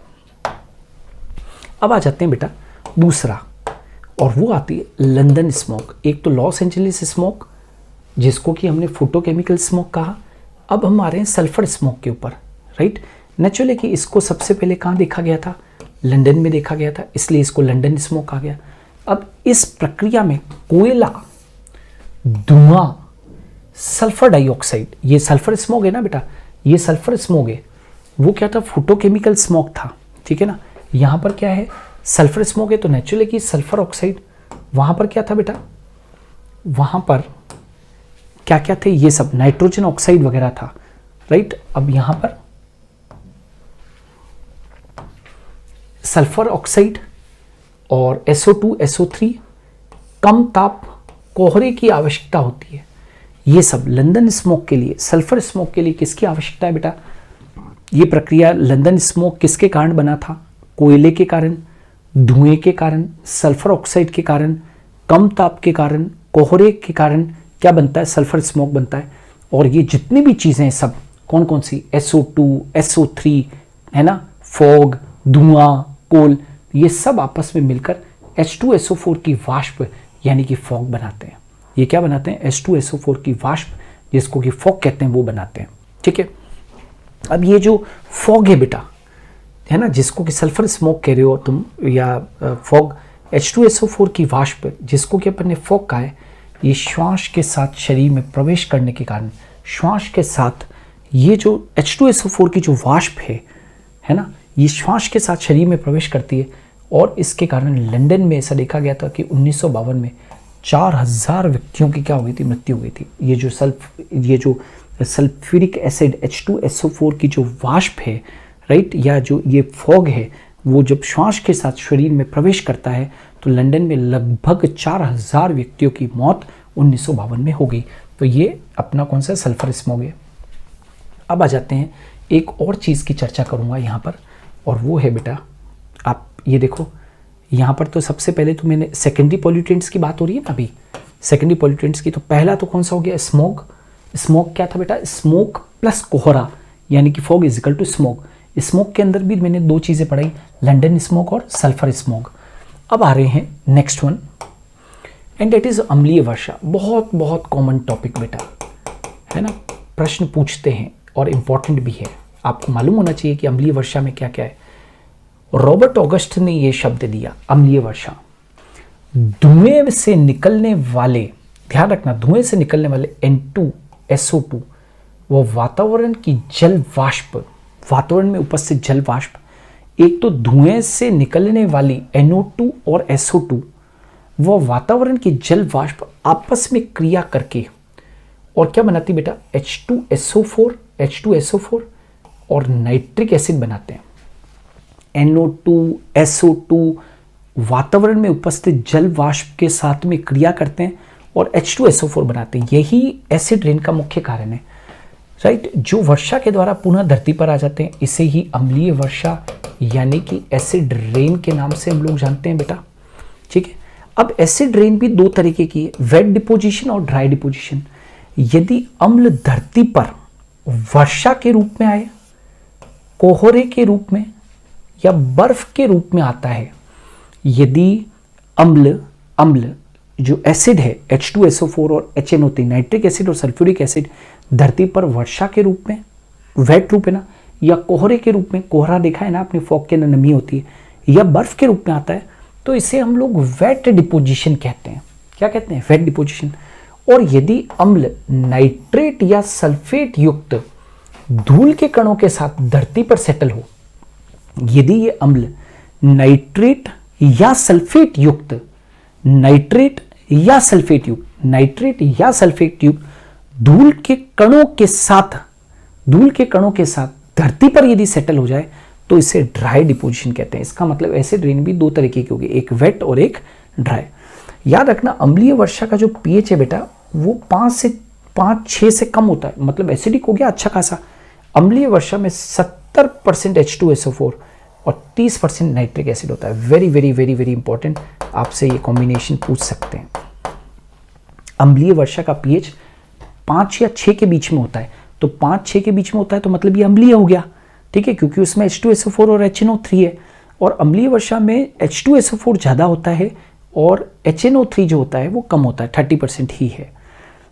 अब आ जाते हैं बेटा दूसरा, और वो आती है लंदन स्मोक। एक तो लॉस एंजलिस स्मोक जिसको कि हमने फोटोकेमिकल स्मोक कहा। अब हम आ रहे हैं सल्फर स्मोक के ऊपर राइट। नेचुरली कि इसको सबसे पहले कहाँ देखा गया था? लंदन में देखा गया था, इसलिए इसको लंदन स्मोक आ गया। अब इस प्रक्रिया में कोयला, धुआं, सल्फर डाइऑक्साइड, ये सल्फर स्मोक है ना बेटा, ये सल्फर स्मोक है। वो क्या था? फोटोकेमिकल स्मोक था, ठीक है ना। यहाँ पर क्या है? सल्फर स्मोक है, तो नेचुरली कि सल्फर ऑक्साइड। वहाँ पर क्या था बेटा? वहाँ पर क्या क्या थे? ये सब नाइट्रोजन ऑक्साइड वगैरह था राइट। अब यहाँ पर सल्फर ऑक्साइड और SO2, SO3, कम ताप कोहरे की आवश्यकता होती है। ये सब लंदन स्मोक के लिए, सल्फर स्मोक के लिए किसकी आवश्यकता है बेटा? ये प्रक्रिया लंदन स्मोक किसके कारण बना था? कोयले के कारण, धुएं के कारण, सल्फर ऑक्साइड के कारण, कम ताप के कारण, कोहरे के कारण क्या बनता है? सल्फर स्मोक बनता है। और ये जितनी भी चीज़ें हैं सब कौन कौन सी? SO2, SO3 है ना, फॉग, धुआं, कोल, ये सब आपस में मिलकर H2SO4 की वाष्प यानी कि फॉग बनाते हैं। ये क्या बनाते हैं? H2SO4 की वाष्प, जिसको कि फॉग कहते हैं, वो बनाते हैं, ठीक है। अब ये जो फॉग है बेटा, है ना, जिसको कि सल्फर स्मोक कह रहे हो तुम, या फॉग, H2SO4 की वाष्प जिसको कि अपन ने फॉग कहा है, ये श्वास के साथ शरीर में प्रवेश करने के कारण, श्वास के साथ ये जो H2SO4 की जो वाष्प है ना, ये श्वास के साथ शरीर में प्रवेश करती है। और इसके कारण लंदन में ऐसा देखा गया था कि 1952 में 4000 व्यक्तियों की क्या हो गई थी? मृत्यु हो गई थी। ये जो सल्फ्यूरिक एसिड H2SO4 की जो वाष्प है राइट, या जो ये फॉग है, वो जब श्वास के साथ शरीर में प्रवेश करता है तो लंदन में लगभग 4000 व्यक्तियों की मौत 1952 में हो गई। तो ये अपना कौन सा? सल्फर स्मोक है। अब आ जाते हैं, एक और चीज़ की चर्चा करूँगा यहाँ पर, और वो है बेटा, आप ये देखो यहाँ पर तो सबसे पहले तो मैंने सेकेंडरी पॉल्यूटेंट्स की बात हो रही है ना अभी, सेकेंडरी पॉल्यूटेंट्स की। तो पहला तो कौन सा हो गया? स्मोक। स्मोक क्या था बेटा? स्मोक प्लस कोहरा, यानी कि fog is equal to smoke. Smoke के अंदर भी मैंने दो चीज़ें पढ़ाई, लंदन स्मोक और सल्फर स्मोक। अब आ रहे हैं next one, and that is अम्लीय वर्षा। बहुत बहुत कॉमन टॉपिक बेटा, है ना, प्रश्न पूछते हैं और इम्पॉर्टेंट भी है। आपको मालूम होना चाहिए कि अम्लीय वर्षा में क्या क्या है। रॉबर्ट ऑगस्ट ने यह शब्द दिया, अम्लीय वर्षा, धुएं से निकलने वाले, ध्यान रखना, धुएं से निकलने वाले N2SO2 वो वातावरण की जल वाष्प, वातावरण में उपस्थित जल वाष्प, एक तो धुएं से निकलने वाली NO2 और SO2 वो वातावरण की जल वाष्प आपस में क्रिया करके और क्या बनाती बेटा? H2SO4 और नाइट्रिक एसिड बनाते हैं। NO2, SO2 वातावरण में उपस्थित जल वाष्प के साथ में क्रिया करते हैं और H2SO4 बनाते हैं। यही एसिड रेन का मुख्य कारण है, राइट, जो वर्षा के द्वारा पुनः धरती पर आ जाते हैं। इसे ही अम्लीय वर्षा यानी कि एसिड रेन के नाम से हम लोग जानते हैं बेटा, ठीक है। अब एसिड रेन भी दो तरीके की है, वेट डिपोजिशन और ड्राई डिपोजिशन। यदि अम्ल धरती पर वर्षा के रूप में आए, कोहरे के रूप में या बर्फ के रूप में आता है, यदि अम्ल जो एसिड है H2SO4 और HNO3 नाइट्रिक एसिड और सल्फ्यूरिक एसिड धरती पर वर्षा के रूप में, वेट रूप है ना, या कोहरे के रूप में, कोहरा देखा है ना अपने, फॉग के अंदर नमी होती है, या बर्फ के रूप में आता है, तो इसे हम लोग वेट डिपोजिशन कहते हैं। क्या कहते हैं? Wet deposition. और यदि अम्ल नाइट्रेट या सल्फेट युक्त धूल के कणों के साथ धरती पर सेटल हो, यदि ये अम्ल नाइट्रेट या सल्फेट युक्त नाइट्रेट या सल्फेट युक्त धूल के कणों के साथ धरती पर यदि सेटल हो जाए तो इसे ड्राई डिपोजिशन कहते हैं। इसका मतलब एसिड रेन भी दो तरीके की होगी, एक वेट और एक ड्राई। याद रखना अम्लीय वर्षा का जो पीएच है बेटा वो 5 से कम होता है, मतलब एसिडिक हो गया अच्छा खासा। अम्लीय वर्षा में 70% H2SO4 और 30% नाइट्रिक एसिड होता है। Very very very very important, आपसे ये कॉम्बिनेशन पूछ सकते हैं। अम्लीय वर्षा का पीएच 5 या 6 के बीच में होता है, तो 5-6 के बीच में होता है तो मतलब ये अम्लीय हो गया, ठीक है, क्योंकि उसमें H2SO4 और HNO3 है। और अम्लीय वर्षा में H2SO4 ज़्यादा होता है और HNO3 जो होता है वो कम होता है, 30% ही है।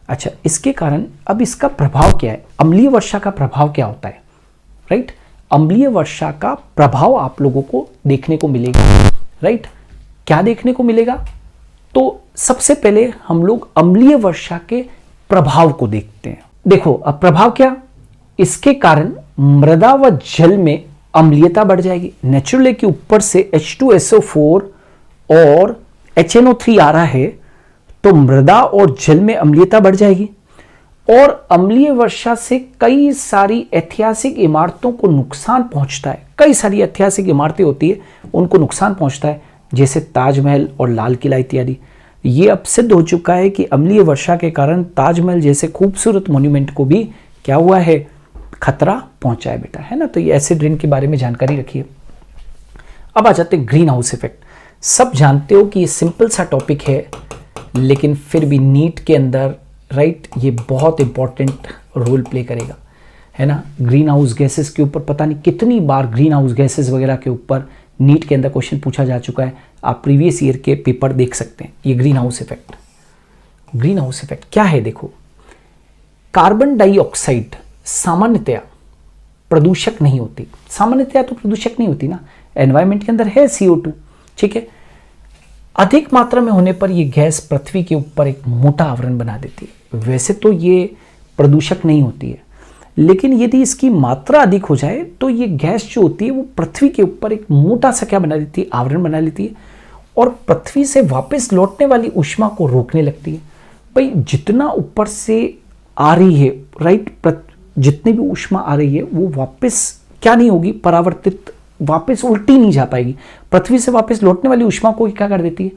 अच्छा, इसके कारण अब इसका प्रभाव क्या है, अम्लीय वर्षा का प्रभाव क्या होता है, राइट। अम्लीय वर्षा का प्रभाव आप लोगों को देखने को मिलेगा, राइट। क्या देखने को मिलेगा, तो सबसे पहले हम लोग अम्लीय वर्षा के प्रभाव को देखते हैं। देखो अब प्रभाव क्या, इसके कारण मृदा व जल में अम्लीयता बढ़ जाएगी। नेचुरली के ऊपर से H2SO4 और HNO3 आ रहा है तो मृदा और जल में अम्लीयता बढ़ जाएगी। और अम्लीय वर्षा से कई सारी ऐतिहासिक इमारतों को नुकसान पहुंचता है। कई सारी ऐतिहासिक इमारतें होती है उनको नुकसान पहुंचता है, जैसे ताजमहल और लाल किला इत्यादि। ये अब सिद्ध हो चुका है कि अम्लीय वर्षा के कारण ताजमहल जैसे खूबसूरत मॉन्यूमेंट को भी क्या हुआ है, खतरा पहुंचा है बेटा, है ना। तो ये एसिड रेन के बारे में जानकारी रखिए। अब आ जाते हैं ग्रीन हाउस इफेक्ट। सब जानते हो कि ये सिंपल सा टॉपिक है, लेकिन फिर भी नीट के अंदर, राइट, ये बहुत इंपॉर्टेंट रोल प्ले करेगा, है ना। ग्रीन हाउस गैसेस के ऊपर पता नहीं कितनी बार ग्रीन हाउस गैसेस वगैरह के ऊपर नीट के अंदर क्वेश्चन पूछा जा चुका है। आप प्रीवियस ईयर के पेपर देख सकते हैं। ये green house effect, green house effect क्या है, देखो कार्बन डाइऑक्साइड सामान्यतया प्रदूषक नहीं होती, सामान्यतया तो प्रदूषक नहीं होती ना, एनवायरमेंट के अंदर है CO2, ठीक है। अधिक मात्रा में होने पर यह गैस पृथ्वी के ऊपर एक मोटा आवरण बना देती है। वैसे तो ये प्रदूषक नहीं होती है, लेकिन यदि इसकी मात्रा अधिक हो जाए तो ये गैस जो होती है वो पृथ्वी के ऊपर एक मोटा सा क्या बना देती है, आवरण बना लेती है, और पृथ्वी से वापस लौटने वाली ऊष्मा को रोकने लगती है। भाई जितना ऊपर से आ रही है, राइट, जितनी भी ऊष्मा आ रही है वो वापस क्या नहीं होगी, परावर्तित, वापस उल्टी नहीं जा पाएगी। पृथ्वी से वापस लौटने वाली ऊष्मा को क्या कर देती है,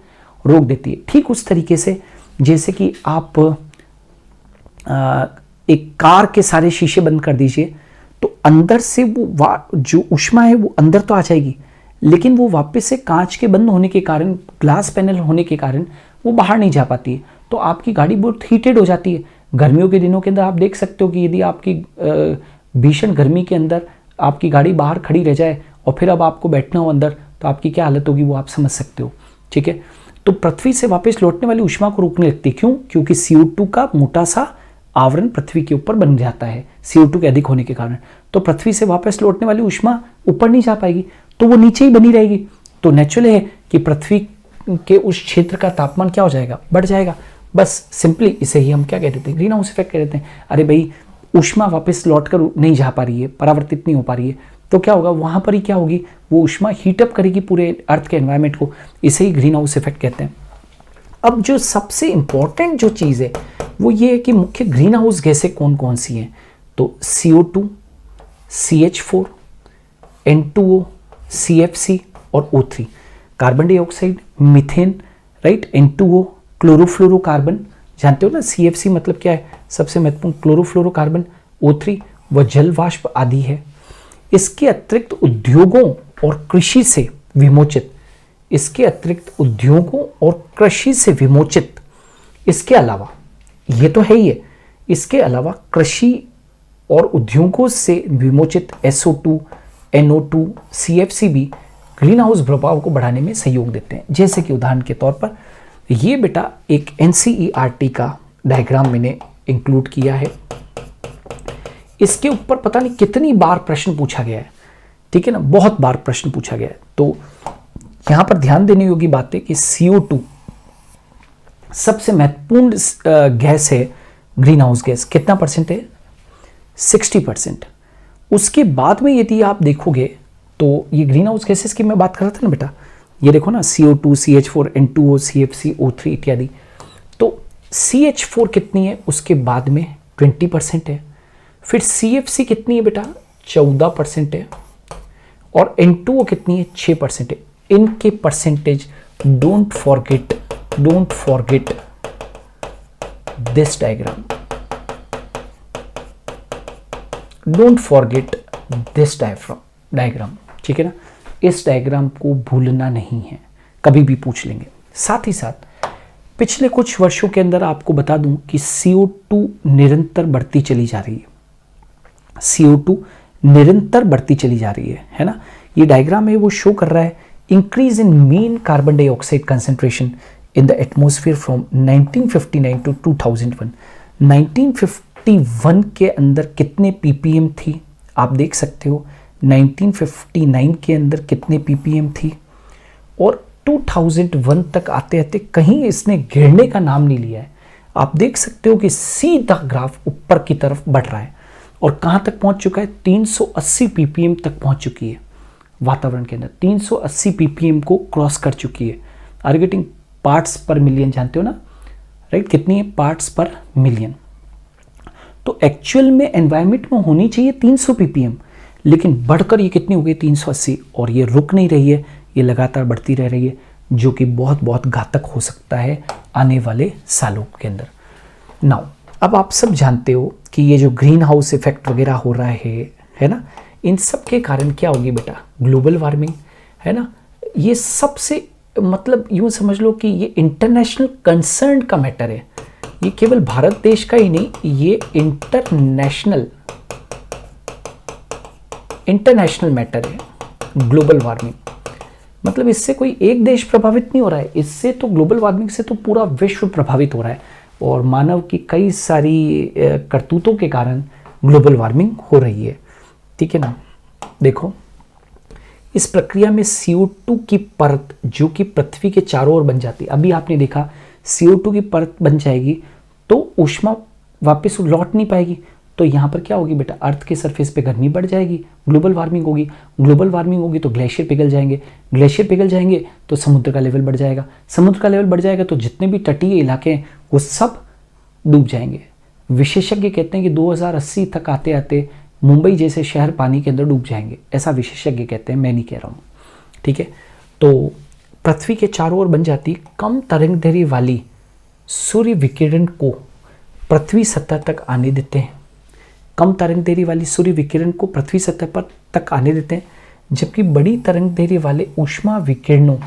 रोक देती है। ठीक उस तरीके से जैसे कि आप एक कार के सारे शीशे बंद कर दीजिए तो अंदर से वो जो ऊष्मा है वो अंदर तो आ जाएगी, लेकिन वो वापस से कांच के बंद होने के कारण, ग्लास पैनल होने के कारण वो बाहर नहीं जा पाती है। तो आपकी गाड़ी बहुत हीटेड हो जाती है। गर्मियों के दिनों के अंदर आप देख सकते हो कि यदि आपकी भीषण गर्मी के अंदर आपकी गाड़ी बाहर खड़ी रह जाए और फिर अब आपको बैठना हो अंदर, तो आपकी क्या हालत होगी वो आप समझ सकते हो, ठीक है। तो पृथ्वी से वापस लौटने वाली ऊष्मा को रोकने लगती है। क्यों? क्योंकि CO2 का मोटा सा आवरण पृथ्वी के ऊपर बन जाता है CO2 के अधिक होने के कारण। तो पृथ्वी से वापस लौटने वाली ऊष्मा ऊपर नहीं जा पाएगी, तो वो नीचे ही बनी रहेगी। तो नेचुरल है कि पृथ्वी के उस क्षेत्र का तापमान क्या हो जाएगा, बढ़ जाएगा। बस सिंपली इसे ही हम क्या कह देते हैं, ग्रीन हाउस इफेक्ट कह देते हैं। अरे भाई ऊष्मा वापस लौटकर नहीं जा पा रही है, परावर्तित नहीं हो पा रही है, तो क्या होगा, वहां पर ही क्या होगी, वो ऊष्मा हीटअप करेगी पूरे अर्थ के एनवायरनमेंट को। इसे ही ग्रीन हाउस इफेक्ट कहते हैं। अब जो सबसे इंपॉर्टेंट जो चीज़ है वो ये है कि मुख्य ग्रीन हाउस गैसें कौन कौन सी हैं। तो CO2, CH4, N2O, CFC और O3, carbon dioxide, methane, right, N2O, chlorofluorocarbon, जानते हो ना CFC मतलब क्या है, सबसे महत्वपूर्ण क्लोरोफ्लोरोकार्बन, O3 व जल वाष्प आदि है। इसके अतिरिक्त उद्योगों और कृषि से विमोचित, इसके अतिरिक्त उद्योगों और कृषि से विमोचित, इसके अलावा ये तो है ही है, इसके अलावा कृषि और उद्योगों से विमोचित SO2, NO2, CFC भी ग्रीन हाउस प्रभाव को बढ़ाने में सहयोग देते हैं। जैसे कि उदाहरण के तौर पर ये बेटा एक NCERT का डायग्राम मैंने इंक्लूड किया है। इसके ऊपर पता नहीं कितनी बार प्रश्न पूछा गया है, ठीक है ना, बहुत बार प्रश्न पूछा गया है। तो यहां पर ध्यान देने योग्य बात है कि CO2 सबसे महत्वपूर्ण गैस है, ग्रीन हाउस गैस। कितना परसेंट है? 60%। उसके बाद में यदि आप देखोगे तो ये ग्रीन हाउस गैसेस की मैं बात कर रहा था ना बेटा, ये देखो ना CO2, CH4, N2O, CFC, O3 इत्यादि। तो CH4 कितनी है उसके बाद में 20% है, फिर CFC कितनी है बेटा 14% है, और N2O कितनी है 6% है। इनके percentage don't forget this diagram, don't forget this diagram, ठीक है ना। इस डायग्राम को भूलना नहीं है, कभी भी पूछ लेंगे। साथ ही साथ पिछले कुछ वर्षों के अंदर आपको बता दूं कि CO2 निरंतर बढ़ती चली जा रही है, CO2 निरंतर बढ़ती चली जा रही है ना। ये डायग्राम है वो शो कर रहा है increase in mean carbon dioxide concentration in the atmosphere from 1959 to 2001। 1951 के अंदर कितने ppm थी आप देख सकते हो, 1959 के अंदर कितने ppm थी, और 2001 तक आते आते कहीं इसने गिरने का नाम नहीं लिया है। आप देख सकते हो कि सीधा ग्राफ ऊपर की तरफ बढ़ रहा है, और कहां तक पहुंच चुका है 380 ppm तक पहुंच चुकी है। वातावरण के अंदर 380 ppm को क्रॉस कर चुकी है। आर गेटिंग पार्ट्स पर मिलियन, जानते हो ना राइट, कितनी है पार्ट्स पर मिलियन। तो एक्चुअल में एनवायरनमेंट में होनी चाहिए 300 ppm, लेकिन बढ़कर ये कितनी हो गई 380, और ये रुक नहीं रही है, ये लगातार बढ़ती रह रही है, जो कि बहुत बहुत घातक हो सकता है आने वाले सालों के अंदर। नाउ अब आप सब जानते हो कि ये जो ग्रीन हाउस इफेक्ट वगैरह हो रहा है ना, इन सब के कारण क्या होगी बेटा, ग्लोबल वार्मिंग, है ना। ये सबसे मतलब यूं समझ लो कि ये इंटरनेशनल कंसर्न का मैटर है, ये केवल भारत देश का ही नहीं, ये इंटरनेशनल मैटर है ग्लोबल वार्मिंग। मतलब इससे कोई एक देश प्रभावित नहीं हो रहा है, इससे तो ग्लोबल वार्मिंग से तो पूरा विश्व प्रभावित हो रहा है, और मानव की कई सारी करतूतों के कारण ग्लोबल वार्मिंग हो रही है, ठीक है ना। देखो इस प्रक्रिया में CO2 की परत जो कि पृथ्वी के चारों ओर बन जाती है, अभी आपने देखा CO2 की परत बन जाएगी तो ऊष्मा वापस लौट नहीं पाएगी, तो यहाँ पर क्या होगी बेटा, अर्थ के सरफेस पे गर्मी बढ़ जाएगी, ग्लोबल वार्मिंग होगी। ग्लोबल वार्मिंग होगी तो ग्लेशियर पिघल जाएंगे, ग्लेशियर पिघल जाएंगे तो समुद्र का लेवल बढ़ जाएगा, समुद्र का लेवल बढ़ जाएगा तो जितने भी तटीय इलाके हैं वो सब डूब जाएंगे। विशेषज्ञ कहते हैं कि 2080 तक आते आते मुंबई जैसे शहर पानी के अंदर डूब जाएंगे, ऐसा विशेषज्ञ कहते हैं, मैं नहीं कह रहा हूँ, ठीक है। तो पृथ्वी के चारों ओर बन जाती कम तरंगदैर्घ्य वाली सूर्य विकिरण को पृथ्वी सतह तक आने देते हैं, कम तरंगदैर्घ्य वाली सूर्य विकिरण को पृथ्वी सतह पर तक आने देते हैं, जबकि बड़ी तरंगदैर्घ्य वाले ऊष्मा विकिरणों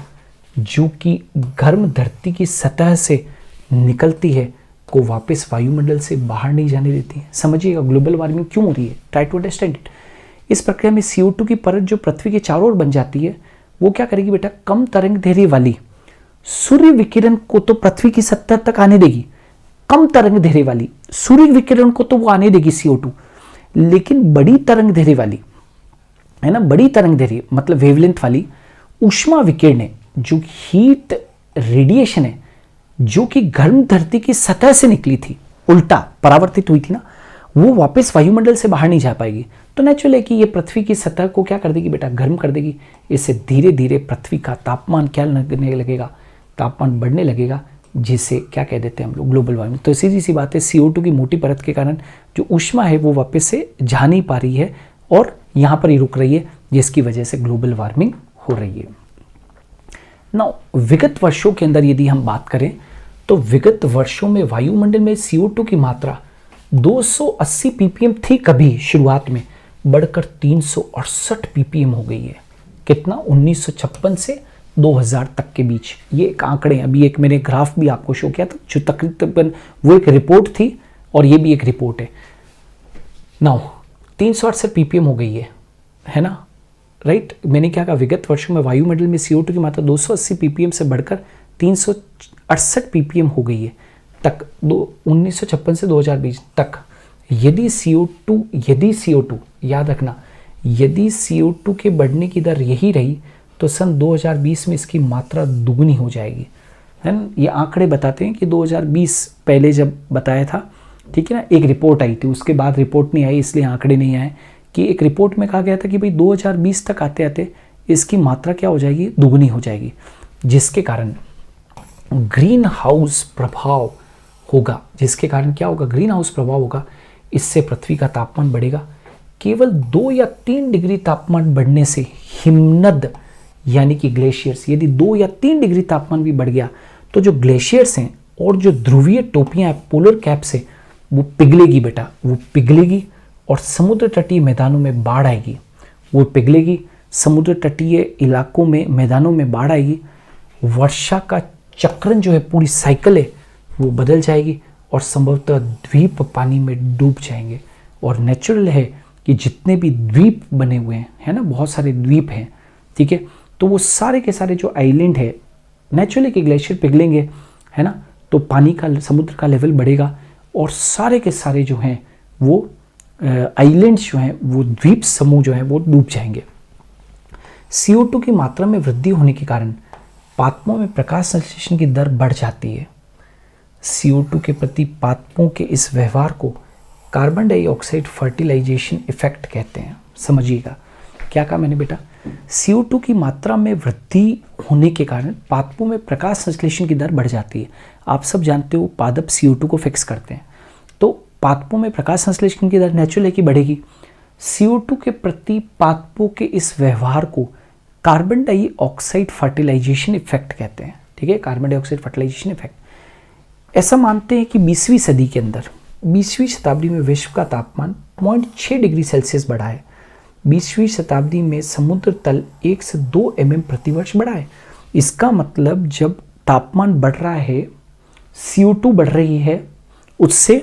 जो कि गर्म धरती की सतह से निकलती है को वापस वायुमंडल से बाहर नहीं जाने देती है। समझिएगा ग्लोबल वार्मिंग क्यों हो रही है, ट्राई टू अंडरस्टैंड इट। इस प्रक्रिया में CO2 की परत जो पृथ्वी के चारों ओर बन जाती है वो क्या करेगी बेटा, कम तरंगदैर्घ्य वाली सूर्य विकिरण को तो पृथ्वी की सतह तक आने देगी, कम तरंगदैर्घ्य वाली सूर्य विकिरण को तो वो आने देगी CO2, लेकिन बड़ी तरंगदैर्घ्य वाली, है ना, बड़ी तरंगदैर्घ्य मतलब वेवलेंथ वाली ऊष्मा विकिरण जो हीट रेडिएशन है जो कि गर्म धरती की सतह से निकली थी, उल्टा परावर्तित हुई थी ना, वो वापस वायुमंडल से बाहर नहीं जा पाएगी। तो नेचुरल है कि ये पृथ्वी की सतह को क्या कर देगी बेटा, गर्म कर देगी। इससे धीरे धीरे पृथ्वी का तापमान क्या लगने लगेगा, तापमान बढ़ने लगेगा, जिसे क्या कह देते हैं हम लोग ग्लोबल वार्मिंग। तो सीधी सी बात है, CO2 की मोटी परत के कारण जो ऊष्मा है वो वापस से जा नहीं पा रही है और यहाँ पर ही रुक रही है, जिसकी वजह से ग्लोबल वार्मिंग हो रही है। नाउ विगत वर्षों के अंदर यदि हम बात करें तो विगत वर्षों में वायुमंडल में CO2 की मात्रा 280 ppm थी कभी शुरुआत में, बढ़कर 368 ppm हो गई है। कितना, 1956 से 2000 तक के बीच। ये एक आंकड़े, अभी एक मैंने ग्राफ भी आपको शो किया था जो तकरीबन वो एक रिपोर्ट थी और ये भी एक रिपोर्ट है। नाउ 368 ppm हो गई है ना, राइट। मैंने क्या कहा, विगत वर्षों में वायुमंडल में CO2 की मात्रा 280 ppm से बढ़कर 368 ppm हो गई है तक, 1956 से 2020 तक। यदि CO2 याद रखना, यदि CO2 के बढ़ने की दर यही रही तो सन 2020 में इसकी मात्रा दुगनी हो जाएगी, है ना। ये आंकड़े बताते हैं कि 2020 पहले जब बताया था, ठीक है ना, एक रिपोर्ट आई थी, उसके बाद रिपोर्ट नहीं आई इसलिए आंकड़े नहीं आए कि एक रिपोर्ट में कहा गया था कि भाई 2020 तक आते आते इसकी मात्रा क्या हो जाएगी, दुगनी हो जाएगी, जिसके कारण ग्रीन हाउस प्रभाव होगा। जिसके कारण क्या होगा, ग्रीन हाउस प्रभाव होगा। इससे पृथ्वी का तापमान बढ़ेगा। केवल 2 या 3 डिग्री तापमान बढ़ने से हिमनद यानी कि ग्लेशियर्स, यदि 2 या 3 डिग्री तापमान भी बढ़ गया तो जो ग्लेशियर्स हैं और जो ध्रुवीय टोपियां हैं, पोलर कैप्स है, वो पिघलेगी बेटा, वो पिघलेगी और समुद्र तटीय मैदानों में बाढ़ आएगी। वो पिघलेगी, समुद्र तटीय इलाकों में, मैदानों में बाढ़ आएगी। वर्षा का चक्रण जो है, पूरी साइकिल है, वो बदल जाएगी और संभवतः द्वीप पानी में डूब जाएंगे। और नेचुरल है कि जितने भी द्वीप बने हुए हैं, है ना, बहुत सारे द्वीप हैं, ठीक है, तो वो सारे के सारे जो आइलैंड है, नेचुरली कि ग्लेशियर पिघलेंगे, है ना, तो पानी का, समुद्र का लेवल बढ़ेगा और सारे के सारे जो हैं वो आइलैंड्स जो हैं, वो द्वीप समूह जो हैं वो डूब जाएंगे। CO2 की मात्रा में वृद्धि होने के कारण पादपों में प्रकाश संश्लेषण की दर बढ़ जाती है। CO2 के प्रति पादपों के इस व्यवहार को कार्बन डाइऑक्साइड फर्टिलाइजेशन इफेक्ट कहते हैं। समझिएगा क्या कहा मैंने बेटा, CO2 की मात्रा में वृद्धि होने के कारण पादपों में प्रकाश संश्लेषण की दर बढ़ जाती है। आप सब जानते हो पादप CO2 को फिक्स करते हैं, तो पादपों में प्रकाश संश्लेषण की दर नेचुरल है कि बढ़ेगी। CO2 के प्रति पादपों के इस व्यवहार को कार्बन डाइऑक्साइड फर्टिलाइजेशन इफेक्ट कहते हैं। ठीक है, कार्बन डाइऑक्साइड फर्टिलाइजेशन इफेक्ट। ऐसा मानते हैं कि 20वीं सदी के अंदर, 20वीं शताब्दी में विश्व का तापमान 0.6 डिग्री सेल्सियस बढ़ा है। 20वीं शताब्दी में समुद्र तल 1 से 2 mm प्रतिवर्ष बढ़ा है। इसका मतलब जब तापमान बढ़ रहा है, CO2 बढ़ रही है, उससे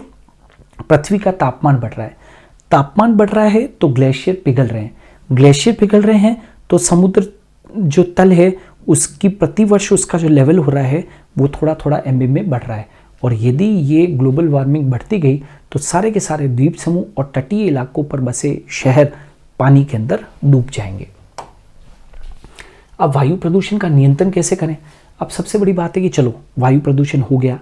पृथ्वी का तापमान बढ़ रहा है। तापमान बढ़ रहा है तो ग्लेशियर पिघल रहे हैं, ग्लेशियर पिघल रहे हैं तो समुद्र जो तल है उसकी प्रतिवर्ष उसका जो लेवल हो रहा है वो थोड़ा थोड़ा mm में बढ़ रहा है। और यदि ये ग्लोबल वार्मिंग बढ़ती गई तो सारे के सारे द्वीप समूह और तटीय इलाकों पर बसे शहर पानी के अंदर डूब जाएंगे। अब वायु प्रदूषण का नियंत्रण कैसे करें? अब सबसे बड़ी बात है कि चलो वायु प्रदूषण हो गया,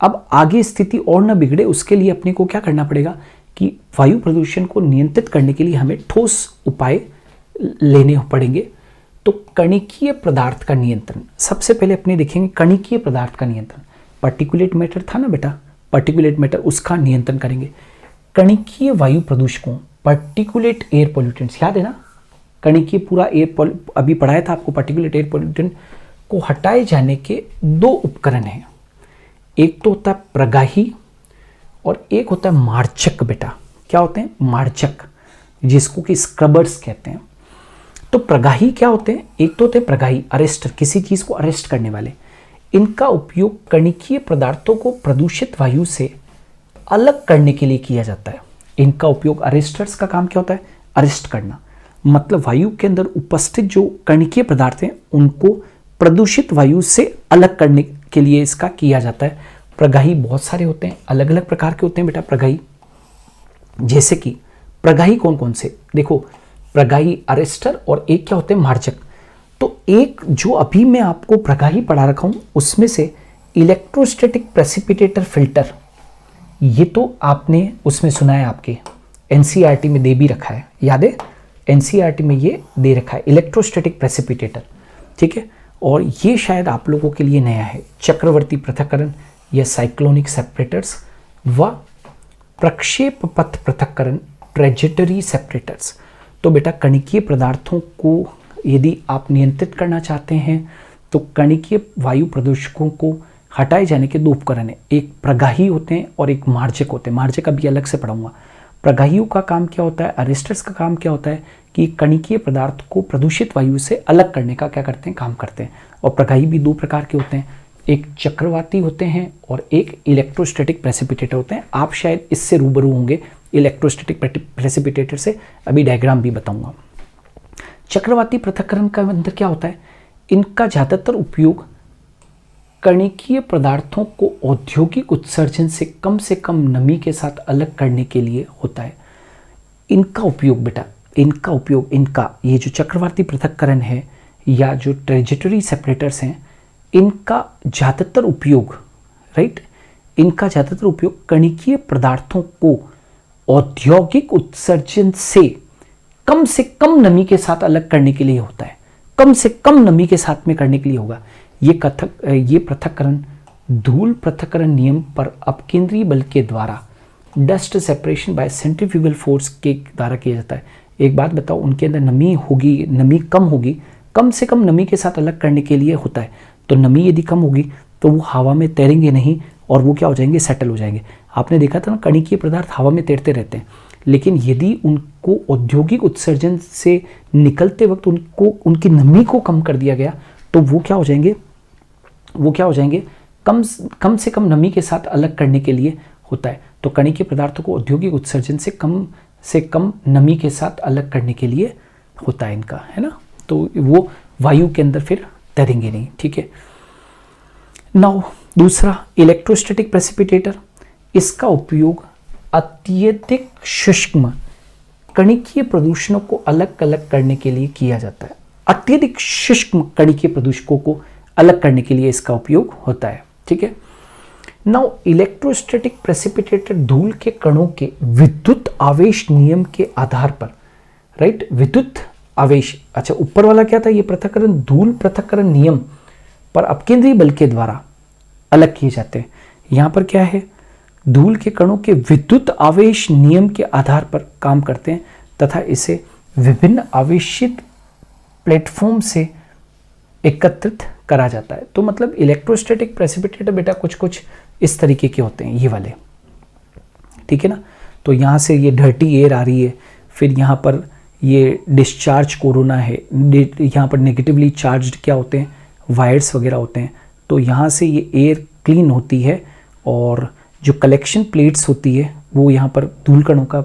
अब आगे स्थिति और न बिगड़े उसके लिए अपने को क्या करना पड़ेगा कि वायु प्रदूषण को नियंत्रित करने के लिए हमें ठोस उपाय लेने पड़ेंगे। तो कणिकीय पदार्थ का नियंत्रण सबसे पहले अपने देखेंगे। कणिकीय पदार्थ का नियंत्रण, पार्टिकुलेट मैटर था ना बेटा, पार्टिकुलेट मैटर, उसका नियंत्रण करेंगे। कणिकीय वायु प्रदूषकों, पार्टिकुलेट एयर पॉल्यूटेंट्स, याद है ना, कणिकीय पूरा एयर अभी पढ़ाया था आपको। पार्टिकुलेट एयर पॉल्यूटेंट को हटाए जाने के 2 उपकरण हैं, एक तो होता है प्रगाही और एक होता है मार्जक। बेटा क्या होते हैं? मार्जक, जिसको कि स्क्रबर्स कहते हैं। तो प्रगाही क्या होते हैं? एक तो होते हैं प्रगाही, अरेस्टर, किसी चीज को अरेस्ट करने वाले। इनका उपयोग कणिकीय पदार्थों को प्रदूषित वायु से अलग करने के लिए किया जाता है। इनका उपयोग, अरेस्टर्स का काम क्या होता है? अरेस्ट करना, मतलब वायु के अंदर उपस्थित जो कणिकीय पदार्थ हैं उनको प्रदूषित वायु से अलग करने के लिए इसका किया जाता है। प्रगाही बहुत सारे होते हैं, अलग अलग प्रकार के होते हैं बेटा प्रगाही। जैसे कि प्रगाही कौन कौन से, देखो, प्रगाही अरेस्टर और एक क्या होते हैं? मार्जक। तो एक जो अभी मैं आपको प्रगाही पढ़ा रखा हूं उसमें से इलेक्ट्रोस्टैटिक प्रेसिपिटेटर फिल्टर, ये तो आपने उसमें सुना है, आपके एनसीईआरटी में दे भी रखा है, याद है, एनसीईआरटी में ये दे रखा है इलेक्ट्रोस्टैटिक प्रेसिपिटेटर। ठीक है, और ये शायद आप लोगों के लिए नया है। चक्रवर्ती पृथक्करण या साइक्लोनिक सेपरेटर्स व प्रक्षेप पथ पृथक्करण, ट्रेजेटरी सेपरेटर्स। तो बेटा कणिकीय पदार्थों को यदि आप नियंत्रित करना चाहते हैं तो कणिकीय वायु प्रदूषकों को हटाए जाने के 2 उपकरण हैं, एक प्रगाही होते हैं और एक मार्जक होते हैं। मार्जक अभी अलग से पढ़ाऊंगा। प्रगाहियों का काम क्या होता है, अरेस्टर्स का काम क्या होता है कि कणिकीय पदार्थ को प्रदूषित वायु से अलग करने का क्या करते हैं, काम करते हैं। और प्रगाही भी 2 प्रकार के होते हैं, एक चक्रवाती होते हैं और एक इलेक्ट्रोस्टैटिक प्रेसिपिटेटर होते हैं। आप शायद इससे रूबरू होंगे इलेक्ट्रोस्टैटिक प्रेसिपिटेटर से, अभी डायग्राम भी बताऊंगा। चक्रवाती पृथक्करण का अंदर क्या होता है, इनका ज़्यादातर उपयोग कणिकीय पदार्थों को औद्योगिक उत्सर्जन से कम नमी के साथ अलग करने के लिए होता है। इनका उपयोग बेटा, इनका उपयोग, इनका ये जो चक्रवाती पृथक्करण है या जो ट्रेजेटरी सेपरेटर्स हैं, इनका ज़्यादातर उपयोग, राइट, इनका ज़्यादातर उपयोग कणिकीय पदार्थों को औद्योगिक उत्सर्जन से कम से कम नमी के साथ अलग करने के लिए होता है, कम से कम नमी के साथ में करने के लिए होगा। ये पृथक्करण धूल पृथक्करण नियम पर अपकेंद्रीय बल के द्वारा dust separation by centrifugal force के द्वारा किया जाता है। एक बात बताओ, उनके अंदर नमी होगी, नमी कम होगी, कम से कम नमी के साथ अलग करने के लिए होता है। तो नमी यदि कम होगी तो वो हवा में तैरेंगे नहीं और वो क्या हो जाएंगे, सेटल हो जाएंगे। आपने देखा था ना, कणिकीय पदार्थ हवा में तैरते रहते हैं, लेकिन यदि उनको औद्योगिक उत्सर्जन से निकलते वक्त उनकी नमी को कम कर दिया गया तो वो क्या हो जाएंगे, कम से कम नमी के साथ अलग करने के लिए होता है। तो कणिकीय पदार्थों को औद्योगिक उत्सर्जन से कम नमी के साथ अलग करने के लिए होता है इनका, है ना। तो वो वायु के अंदर फिर तैरेंगे नहीं, ठीक है। नाउ दूसरा इलेक्ट्रोस्टैटिक प्रेसिपिटेटर, इसका उपयोग अत्यधिक शुष्क कणिकीय प्रदूषणों को अलग अलग करने के लिए किया जाता है। अत्यधिक शुष्क कणिकीय प्रदूषकों को अलग करने के लिए इसका उपयोग होता है, ठीक है। नाउ इलेक्ट्रोस्टैटिक प्रेसिपिटेटर धूल के कणों के विद्युत आवेश नियम के आधार पर, राइट, विद्युत आवेश, अच्छा ऊपर वाला क्या था, ये पृथक्करण धूल पृथक्करण नियम पर अपकेंद्रीय बल के द्वारा अलग किए जाते हैं। यहां पर क्या है, धूल के कणों के विद्युत आवेश नियम के आधार पर काम करते हैं तथा इसे विभिन्न आवेशित प्लेटफॉर्म से एकत्रित करा जाता है। तो मतलब इलेक्ट्रोस्टैटिक प्रेसिपिटेटर बेटा कुछ कुछ इस तरीके के होते हैं, ये वाले, ठीक है ना। तो यहाँ से ये डर्टी एयर आ रही है, फिर यहाँ पर ये डिस्चार्ज कोरोना है, यहाँ पर नेगेटिवली चार्ज्ड क्या होते हैं, वायर्स वगैरह होते हैं। तो यहाँ से ये एयर क्लीन होती है और जो कलेक्शन प्लेट्स होती है वो यहाँ पर धूल कणों का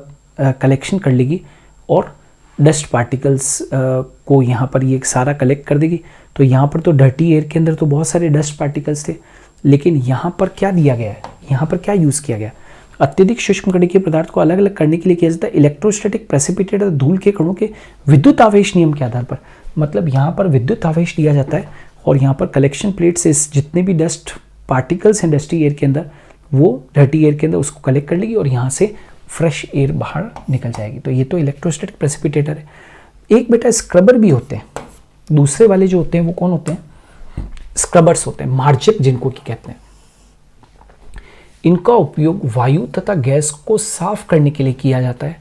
कलेक्शन कर लेगी और डस्ट पार्टिकल्स को यहाँ पर ये सारा कलेक्ट कर देगी। तो यहाँ पर तो डर्टी एयर के अंदर तो बहुत सारे डस्ट पार्टिकल्स थे, लेकिन यहाँ पर क्या दिया गया है, यहाँ पर क्या यूज़ किया गया, अत्यधिक शुष्क कणिकीय पदार्थ को अलग अलग करने के लिए किया जाता है इलेक्ट्रोस्टैटिक प्रेसिपिटेटर धूल के कणों के विद्युत आवेश नियम के आधार पर। मतलब यहाँ पर विद्युत आवेश दिया जाता है और यहाँ पर कलेक्शन प्लेट से जितने भी डस्ट पार्टिकल्स हैं डस्टी एयर के अंदर, वो डर्टी एयर के अंदर उसको कलेक्ट कर लेगी और यहाँ से फ्रेश एयर बाहर निकल जाएगी। तो ये तो इलेक्ट्रोस्टैटिक प्रेसिपिटेटर है। एक बेटा स्क्रबर भी होते हैं, दूसरे वाले जो होते हैं वो कौन होते हैं, स्क्रबर्स होते हैं, मार्जक जिनको की कहते हैं। इनका उपयोग वायु तथा गैस को साफ करने के लिए किया जाता है।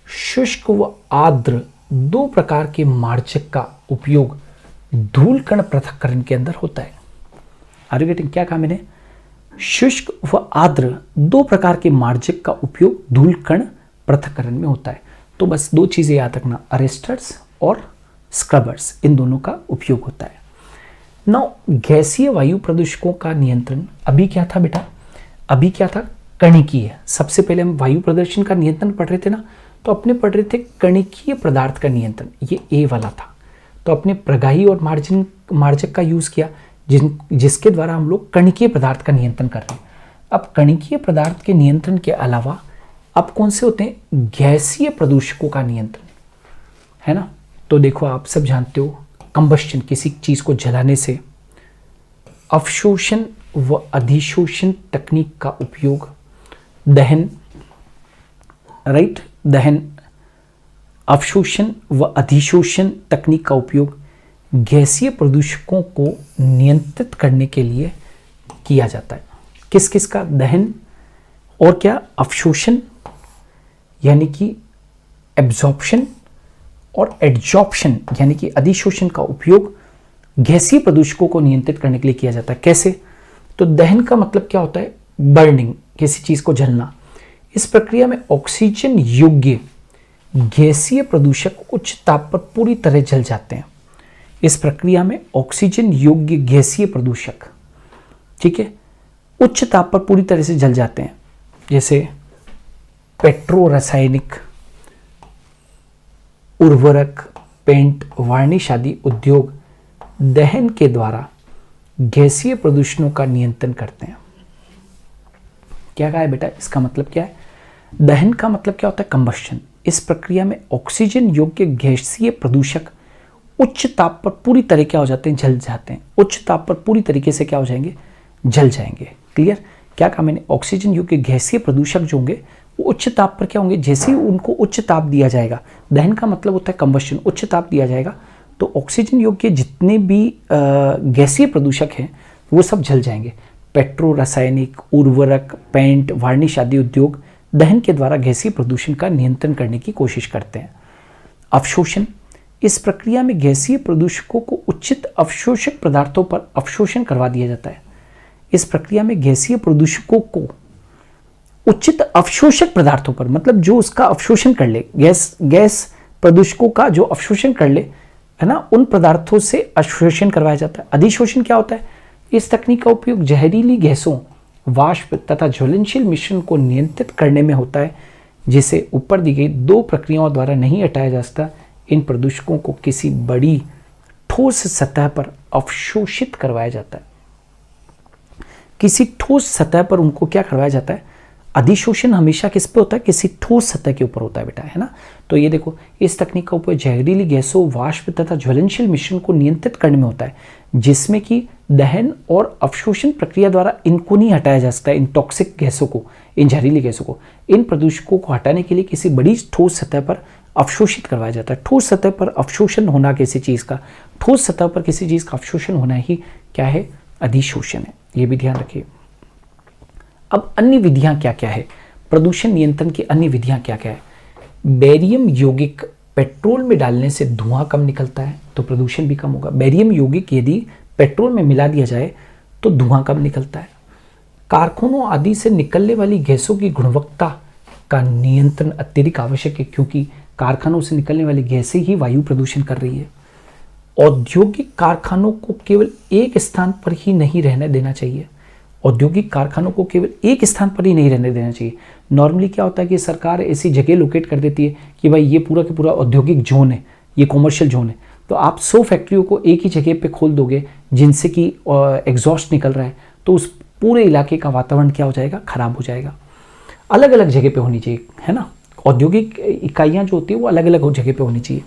शुष्क व आर्द्र दो प्रकार के मार्जक का उपयोग धूल कण पृथक्करण के अंदर होता है। आर यू गेटिंग, क्या कहा मैंने, शुष्क व आर्द्र दो प्रकार के मार्जक का उपयोग धूल कण पृथक्करण में होता है। तो बस दो चीजें याद रखना, अरेस्टर्स और स्क्रबर्स, इन दोनों का उपयोग होता है। नाउ गैसीय वायु प्रदूषकों का नियंत्रण अभी क्या था बेटा, अभी क्या था, कणिकीय। सबसे पहले हम वायु प्रदूषण का नियंत्रण पढ़ रहे थे ना, तो अपने पढ़ रहे थे कणिकीय पदार्थ का नियंत्रण, ये ए वाला था। तो अपने प्रगाही और मार्जक का यूज किया जिसके द्वारा हम लोग कणिकीय पदार्थ का नियंत्रण कर रहे हैं। अब कणिकीय पदार्थ के नियंत्रण के अलावा अब कौन से होते हैं, गैसीय प्रदूषकों का नियंत्रण, है ना। तो देखो आप सब जानते हो, कंबस्शन, किसी चीज को जलाने से, अवशोषण व अधिशोषण तकनीक का उपयोग, दहन, राइट, दहन, अवशोषण व अधिशोषण तकनीक का उपयोग गैसीय प्रदूषकों को नियंत्रित करने के लिए किया जाता है। किस किस का, दहन और क्या, अवशोषण यानी कि एब्जॉर्प्शन और एडजॉर्प्शन यानी कि अधिशोषण का उपयोग गैसीय प्रदूषकों को नियंत्रित करने के लिए किया जाता है। कैसे, तो दहन का मतलब क्या होता है, बर्निंग, किसी चीज को जलना। इस प्रक्रिया में ऑक्सीजन योग्य गैसीय प्रदूषक उच्च ताप पर पूरी तरह जल जाते हैं। इस प्रक्रिया में ऑक्सीजन योग्य गैसीय प्रदूषक, ठीक है, उच्च ताप पर पूरी तरह से जल जाते हैं। जैसे पेट्रो रासायनिक, उर्वरक, पेंट, वार्निश आदि उद्योग दहन के द्वारा गैसीय प्रदूषणों का नियंत्रण करते हैं। क्या कहा है बेटा, इसका मतलब क्या है, दहन का मतलब क्या होता है, कंबस्शन। इस प्रक्रिया में ऑक्सीजन योग्य गैसीय प्रदूषक उच्च ताप पर पूरी तरह क्या हो जाते हैं, जल जाते हैं। उच्च ताप पर पूरी तरीके से क्या हो जाएंगे, जल जाएंगे। क्लियर, क्या कहा मैंने, ऑक्सीजन योग्य गैसीय प्रदूषक जो होंगे वो उच्च ताप पर क्या होंगे, जैसे ही उनको उच्च ताप दिया जाएगा, दहन का मतलब होता है कंबशन, उच्च ताप दिया जाएगा तो ऑक्सीजन योग्य जितने भी गैसीय प्रदूषक हैं वो सब जल जाएंगे। पेट्रो रासायनिक, उर्वरक, पेंट, वार्निश आदि उद्योग दहन के द्वारा गैसीय प्रदूषण का नियंत्रण करने की कोशिश करते हैं। अवशोषण, इस प्रक्रिया में गैसीय प्रदूषकों को उचित अवशोषक पदार्थों पर अवशोषण करवा दिया जाता है। इस प्रक्रिया में गैसीय प्रदूषकों को उचित अवशोषक पदार्थों पर, मतलब जो उसका अवशोषण कर ले, गैस प्रदूषकों का जो अवशोषण कर ले, है ना, उन पदार्थों से अवशोषण करवाया जाता है। अधिशोषण क्या होता है, इस तकनीक का उपयोग जहरीली गैसों, वाष्प तथा ज्वलनशील मिश्रण को नियंत्रित करने में होता है, जिसे ऊपर दी गई दो प्रक्रियाओं द्वारा नहीं हटाया जा सकता। इन प्रदूषकों को किसी बड़ी ठोस सतह पर अवशोषित करवाया जाता है। किसी ठोस सतह पर उनको क्या करवाया जाता है, अधिशोषण हमेशा किस पे होता है, किसी ठोस सतह के ऊपर होता है बेटा, है ना। तो ये देखो, इस तकनीक का उपयोग जहरीली गैसों, वाष्प तथा ज्वलनशील मिश्रण को नियंत्रित करने में होता है, जिसमें कि दहन और अवशोषण प्रक्रिया द्वारा इनको नहीं हटाया जा सकता, इन टॉक्सिक गैसों को, इन जहरीली गैसों को। इन प्रदूषकों को हटाने के लिए किसी बड़ी ठोस सतह पर अवशोषित करवाया जाता है। ठोस सतह पर अवशोषण होना किसी चीज़ का, ठोस सतह पर किसी चीज़ का अवशोषण होना ही क्या है, अधिशोषण है। ये भी ध्यान रखिए। अब अन्य विधियां क्या क्या है, प्रदूषण नियंत्रण की अन्य विधियां क्या क्या है। बेरियम यौगिक पेट्रोल में डालने से धुआं कम निकलता है तो प्रदूषण भी कम होगा। बेरियम यौगिक यदि पेट्रोल में मिला दिया जाए तो धुआं कम निकलता है। कारखानों आदि से निकलने वाली गैसों की गुणवत्ता का नियंत्रण अत्यधिक आवश्यक है, क्योंकि कारखानों से निकलने वाली गैसें ही वायु प्रदूषण कर रही है। औद्योगिक कारखानों को केवल एक स्थान पर ही नहीं रहने देना चाहिए। औद्योगिक कारखानों को केवल एक स्थान पर ही नहीं रहने देना चाहिए। नॉर्मली क्या होता है कि सरकार ऐसी जगह लोकेट कर देती है कि भाई ये पूरा का पूरा औद्योगिक जोन है, ये कॉमर्शियल जोन है, तो आप 100 फैक्ट्रियों को एक ही जगह पे खोल दोगे जिनसे कि एग्जॉस्ट निकल रहा है, तो उस पूरे इलाके का वातावरण क्या हो जाएगा, खराब हो जाएगा। अलग अलग जगह पे होनी चाहिए, है ना। औद्योगिक इकाइयाँ जो होती है वो अलग अलग जगह पे होनी चाहिए।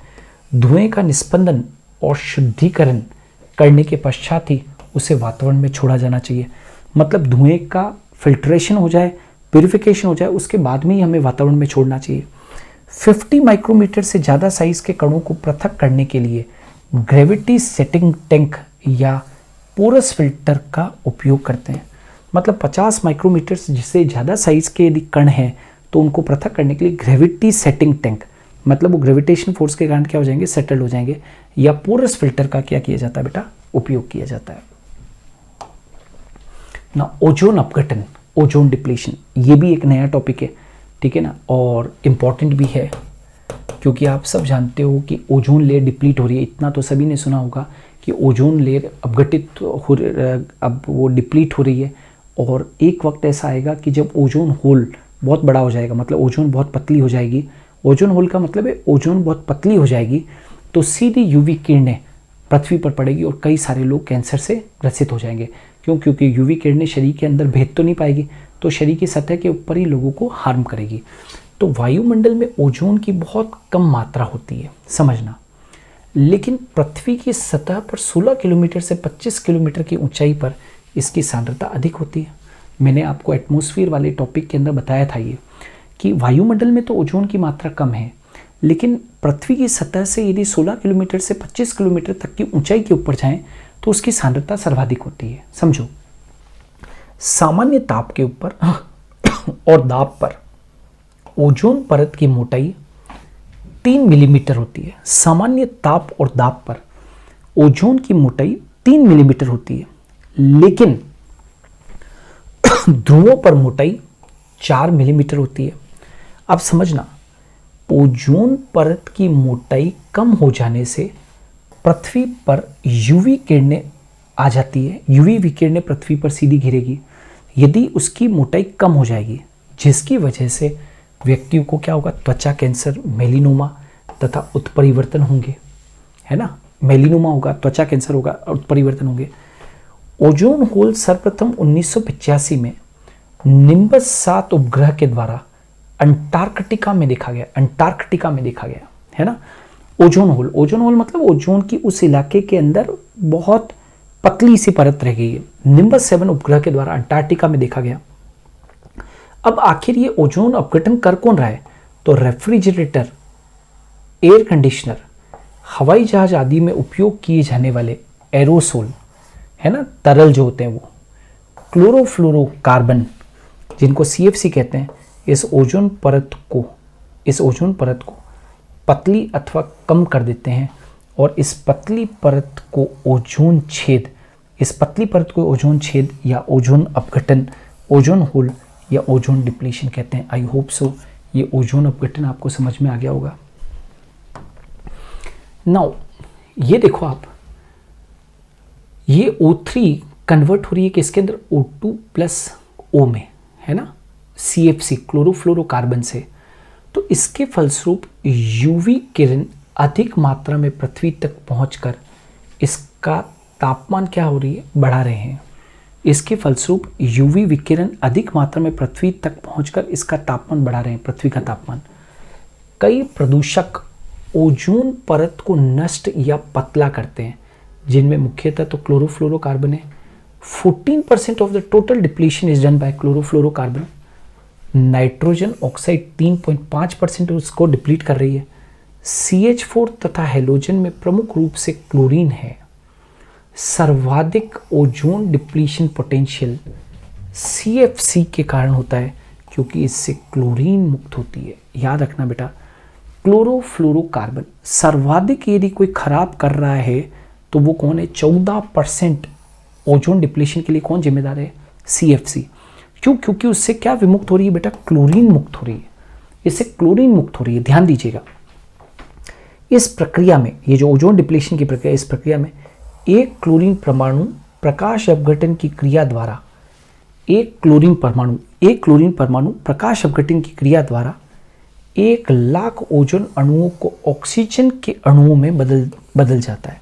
धुएं का निस्पंदन और शुद्धिकरण करने के पश्चात ही उसे वातावरण में छोड़ा जाना चाहिए। मतलब धुएं का फिल्ट्रेशन हो जाए, प्यूरिफिकेशन हो जाए, उसके बाद में ही हमें वातावरण में छोड़ना चाहिए। 50 माइक्रोमीटर से ज़्यादा साइज के कणों को पृथक करने के लिए ग्रेविटी सेटिंग टैंक या पोरस फिल्टर का उपयोग करते हैं। मतलब 50 माइक्रोमीटर से ज़्यादा साइज के यदि कण हैं तो उनको पृथक करने के लिए ग्रेविटी सेटिंग टैंक, मतलब वो ग्रेविटेशन फोर्स के कारण क्या हो जाएंगे, सेटल हो जाएंगे, या पोरस फिल्टर का क्या किया जाता है बेटा, उपयोग किया जाता है ना। ओजोन अपघटन, ओजोन डिप्लीशन, ये भी एक नया टॉपिक है, ठीक है ना, और इम्पॉर्टेंट भी है, क्योंकि आप सब जानते हो कि ओजोन लेयर डिप्लीट हो रही है। इतना तो सभी ने सुना होगा कि ओजोन लेयर अपघटित हो, अब वो डिप्लीट हो रही है, और एक वक्त ऐसा आएगा कि जब ओजोन होल बहुत बड़ा हो जाएगा, मतलब ओजोन बहुत पतली हो जाएगी। ओजोन होल का मतलब है ओजोन बहुत पतली हो जाएगी तो सीधी यूवी किरणें पृथ्वी पर पड़ेगी और कई सारे लोग कैंसर से ग्रसित हो जाएंगे। क्यों? क्योंकि यूवी किरणें शरीर के अंदर भेद तो नहीं पाएगी, तो शरीर की सतह के ऊपर ही लोगों को हार्म करेगी। तो वायुमंडल में ओजोन की बहुत कम मात्रा होती है, समझना। लेकिन पृथ्वी की सतह पर 16 किलोमीटर से 25 किलोमीटर की ऊंचाई पर इसकी सांद्रता अधिक होती है। मैंने आपको एटमॉस्फेयर वाले टॉपिक के अंदर बताया था ये कि वायुमंडल में तो ओजोन की मात्रा कम है, लेकिन पृथ्वी की सतह से यदि 16 किलोमीटर से 25 किलोमीटर तक की ऊंचाई के ऊपर जाएं तो उसकी सांद्रता सर्वाधिक होती है। समझो, सामान्य ताप के ऊपर और दाब पर ओजोन परत की मोटाई 3 मिलीमीटर होती है। सामान्य ताप और दाब पर ओजोन की मोटाई 3 मिलीमीटर होती है, लेकिन ध्रुवों पर मोटाई 4 मिलीमीटर होती है। अब समझना, ओजोन परत की मोटाई कम हो जाने से पृथ्वी पर यूवी किरणें आ जाती है। यूवी विकिरणें पृथ्वी पर सीधी गिरेगी यदि उसकी मोटाई कम हो जाएगी, जिसकी वजह से व्यक्तियों को क्या होगा, त्वचा कैंसर, मेलिनोमा तथा उत्परिवर्तन होंगे, है ना। मेलिनोमा होगा, त्वचा कैंसर होगा, उत्परिवर्तन होंगे। ओजोन होल सर्वप्रथम 1985 में निम्बस 7 उपग्रह के द्वारा अंटार्कटिका में देखा गया, है ना। ओजोन होल मतलब ओजोन की उस इलाके के अंदर बहुत पतली सी परत रह गई है। निम्बस 7 उपग्रह के द्वारा अंटार्कटिका में देखा गया। अब आखिर ये ओजोन अपघटन कर कौन रहा है? तो रेफ्रिजरेटर, एयर कंडीशनर, हवाई जहाज आदि में उपयोग किए जाने वाले एरोसोल, है ना, तरल जो होते हैं वो, क्लोरोफ्लोरोकार्बन जिनको CFC कहते हैं, इस ओजोन परत को पतली अथवा कम कर देते हैं और इस पतली परत को ओजोन छेद या ओजोन अपघटन, ओजोन होल या ओजोन डिप्लीशन कहते हैं। आई होप सो ये ओजोन अपघटन आपको समझ में आ गया होगा। नाउ ये देखो आप, ये O3 कन्वर्ट हो रही है किसके अंदर? O2 प्लस O में, है ना, CFC क्लोरोफ्लोरोकार्बन से। तो इसके फलस्वरूप UV किरण अधिक मात्रा में पृथ्वी तक पहुंचकर इसका तापमान क्या हो रही है? बढ़ा रहे हैं। इसके फलस्वरूप UV विकिरण अधिक मात्रा में पृथ्वी तक पहुंचकर इसका तापमान बढ़ा रहे हैं, पृथ्वी का तापमान। कई प्रदूषक ओजोन परत को नष्ट या पतला करते हैं, जिनमें मुख्यतः तो क्लोरोफ्लोरोकार्बन है। 14% of the total depletion is done by chlorofluorocarbon. Nitrogen oxide 3.5% उसको डिप्लीट कर रही है। CH4 तथा हेलोजन में प्रमुख रूप से क्लोरीन है। सर्वाधिक ओजोन डिप्लीशन पोटेंशियल CFC के कारण होता है, क्योंकि इससे क्लोरीन मुक्त होती है। याद रखना बेटा, क्लोरोफ्लोरोकार्बन सर्वाधिक यदि कोई खराब कर रहा है तो वो कौन है? 14% ओजोन डिप्लीशन के लिए कौन जिम्मेदार है? CFC। क्यों? क्योंकि उससे क्या विमुक्त हो रही है बेटा? क्लोरीन मुक्त हो रही है। इससे क्लोरीन मुक्त हो रही है, ध्यान दीजिएगा। इस प्रक्रिया में, ये जो ओजोन डिप्लीशन की प्रक्रिया, इस प्रक्रिया में एक क्लोरीन परमाणु प्रकाश अपघटन की क्रिया द्वारा, एक क्लोरीन परमाणु प्रकाश अपघटन की क्रिया द्वारा 1,00,000 ओजोन अणुओं को ऑक्सीजन के अणुओं में बदल जाता है।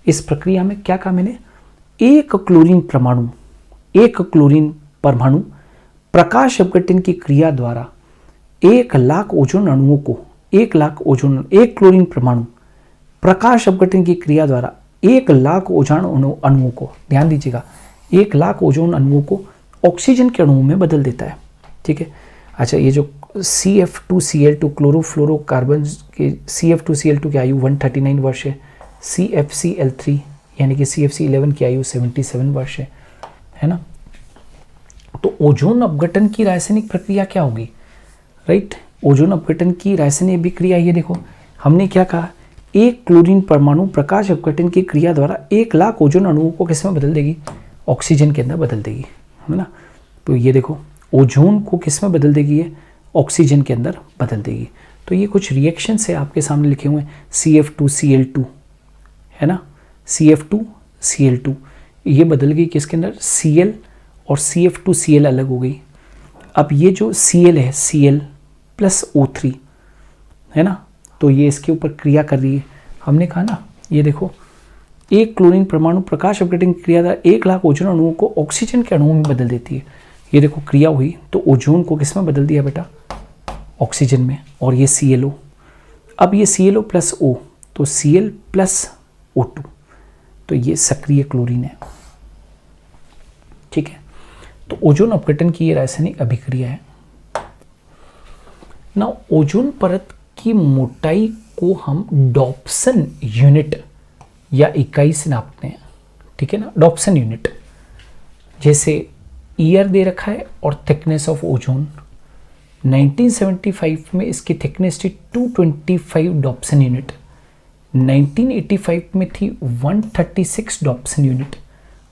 इस प्रक्रिया में क्या कहा मैंने? एक क्लोरीन परमाणु प्रकाश अपघटन की क्रिया द्वारा 1,00,000 ओजोन अणुओं को, एक क्लोरीन परमाणु प्रकाश अपघटन की क्रिया द्वारा 1,00,000 ओजोन अणुओं को, ध्यान दीजिएगा, 1,00,000 ओजोन अणुओं को ऑक्सीजन के अणुओं में बदल देता है। ठीक है। अच्छा, ये जो CF2Cl2 क्लोरोफ्लोरोकार्बन के CF2Cl2 की आयु 139 वर्ष है। CFCl3 यानी कि CFC11 की आयु 77 वर्ष है ना। तो ओजोन अपघटन की रासायनिक प्रक्रिया क्या होगी? राइट, ओजोन अपघटन की रासायनिक अभिक्रिया, ये देखो हमने क्या कहा, एक क्लोरीन परमाणु प्रकाश अपघटन की क्रिया द्वारा 1,00,000 ओजोन अणुओं को किस में बदल देगी? ऑक्सीजन के अंदर बदल देगी, है ना। तो ये देखो ओजोन को किस में बदल देगी? ये ऑक्सीजन के अंदर बदल देगी। तो ये कुछ रिएक्शंस है आपके सामने लिखे हुए हैं। CF2Cl2, है ना, CF2Cl2 ये बदल गई किसके अंदर? Cl, और CF2Cl अलग हो गई। अब ये जो Cl है, Cl प्लस O3, है ना, तो ये इसके ऊपर क्रिया कर रही है। हमने कहा ना, ये देखो एक क्लोरीन परमाणु प्रकाश अपघटन की क्रिया द्वारा 1,00,000 ओजोन अणुओं को ऑक्सीजन के अणुओं में बदल देती है। ये देखो क्रिया हुई, तो ओजोन को किस में बदल दिया बेटा? ऑक्सीजन में। और ये ClO, अब ये ClO प्लस O, तो Cl प्लस O2, तो ये सक्रिय क्लोरीन है। ठीक है, तो ओजोन अपघटन की ये रासायनिक अभिक्रिया है ना। ओजोन परत की मोटाई को हम डॉप्सन यूनिट या इकाई से नापते हैं। ठीक है ना, डॉप्सन यूनिट, जैसे ईयर दे रखा है और थिकनेस ऑफ ओजोन। 1975 में इसकी थिकनेस थी 225 डॉप्सन यूनिट, 1985 में थी 136 डॉप्सन यूनिट,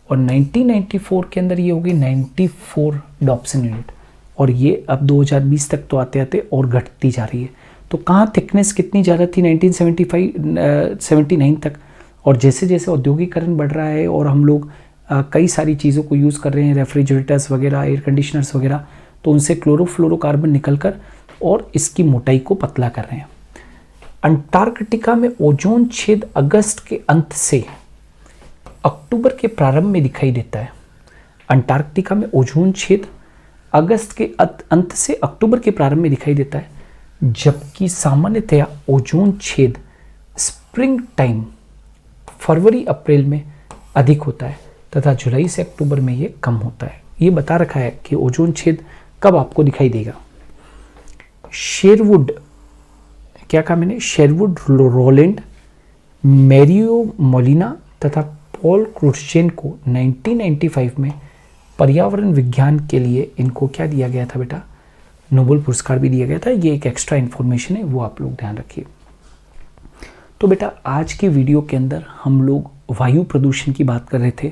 और 1994 के अंदर ये होगी 94 डॉप्सन यूनिट, और ये अब 2020 तक तो आते आते और घटती जा रही है। तो कहाँ थिकनेस कितनी ज़्यादा थी? 1979 तक, और जैसे जैसे औद्योगिकरण बढ़ रहा है और हम लोग कई सारी चीज़ों को यूज़ कर रहे हैं, रेफ्रिजरेटर्स वगैरह, एयर कंडीशनर्स वगैरह, तो उनसे क्लोरोफ्लोरोकार्बन निकलकर और इसकी मोटाई को पतला कर रहे हैं। अंटार्कटिका में ओजोन छेद अगस्त के अंत से अक्टूबर के प्रारंभ में दिखाई देता है। अंटार्कटिका में ओजोन छेद अगस्त के अंत से अक्टूबर के प्रारंभ में दिखाई देता है, जबकि सामान्यतया ओजोन छेद स्प्रिंग टाइम फरवरी अप्रैल में अधिक होता है तथा जुलाई से अक्टूबर में ये कम होता है। ये बता रखा है कि ओजोन छेद कब आपको दिखाई देगा? शेरवुड, क्या कहा मैंने? शेरवुड रोलैंड, मैरियो मोलिना तथा पॉल क्रुश्चेन को 1995 में पर्यावरण विज्ञान के लिए इनको क्या दिया गया था बेटा? नोबेल पुरस्कार भी दिया गया था। ये एक एक्स्ट्रा इन्फॉर्मेशन है, वो आप लोग ध्यान रखिए। तो बेटा आज की वीडियो के अंदर हम लोग वायु प्रदूषण की बात कर रहे थे।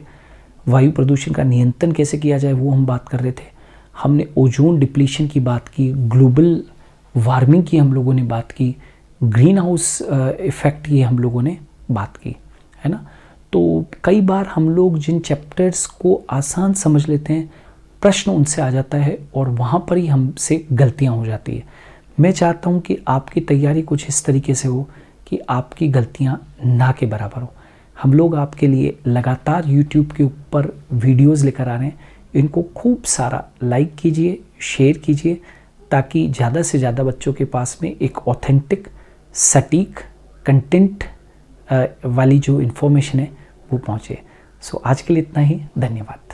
वायु प्रदूषण का नियंत्रण कैसे किया जाए वो हम बात कर रहे थे। हमने ओजोन डिप्लीशन की बात की, ग्लोबल वार्मिंग की हम लोगों ने बात की, ग्रीन हाउस इफेक्ट की हम लोगों ने बात की, है ना। तो कई बार हम लोग जिन चैप्टर्स को आसान समझ लेते हैं, प्रश्न उनसे आ जाता है और वहाँ पर ही हमसे गलतियाँ हो जाती है। मैं चाहता हूँ कि आपकी तैयारी कुछ इस तरीके से हो कि आपकी गलतियाँ ना के बराबर हो। हम लोग आपके लिए लगातार YouTube के ऊपर वीडियोस लेकर आ रहे हैं। इनको खूब सारा लाइक कीजिए, शेयर कीजिए, ताकि ज़्यादा से ज़्यादा बच्चों के पास में एक ऑथेंटिक सटीक कंटेंट वाली जो इन्फॉर्मेशन है वो पहुँचे। सो आज के लिए इतना ही, धन्यवाद।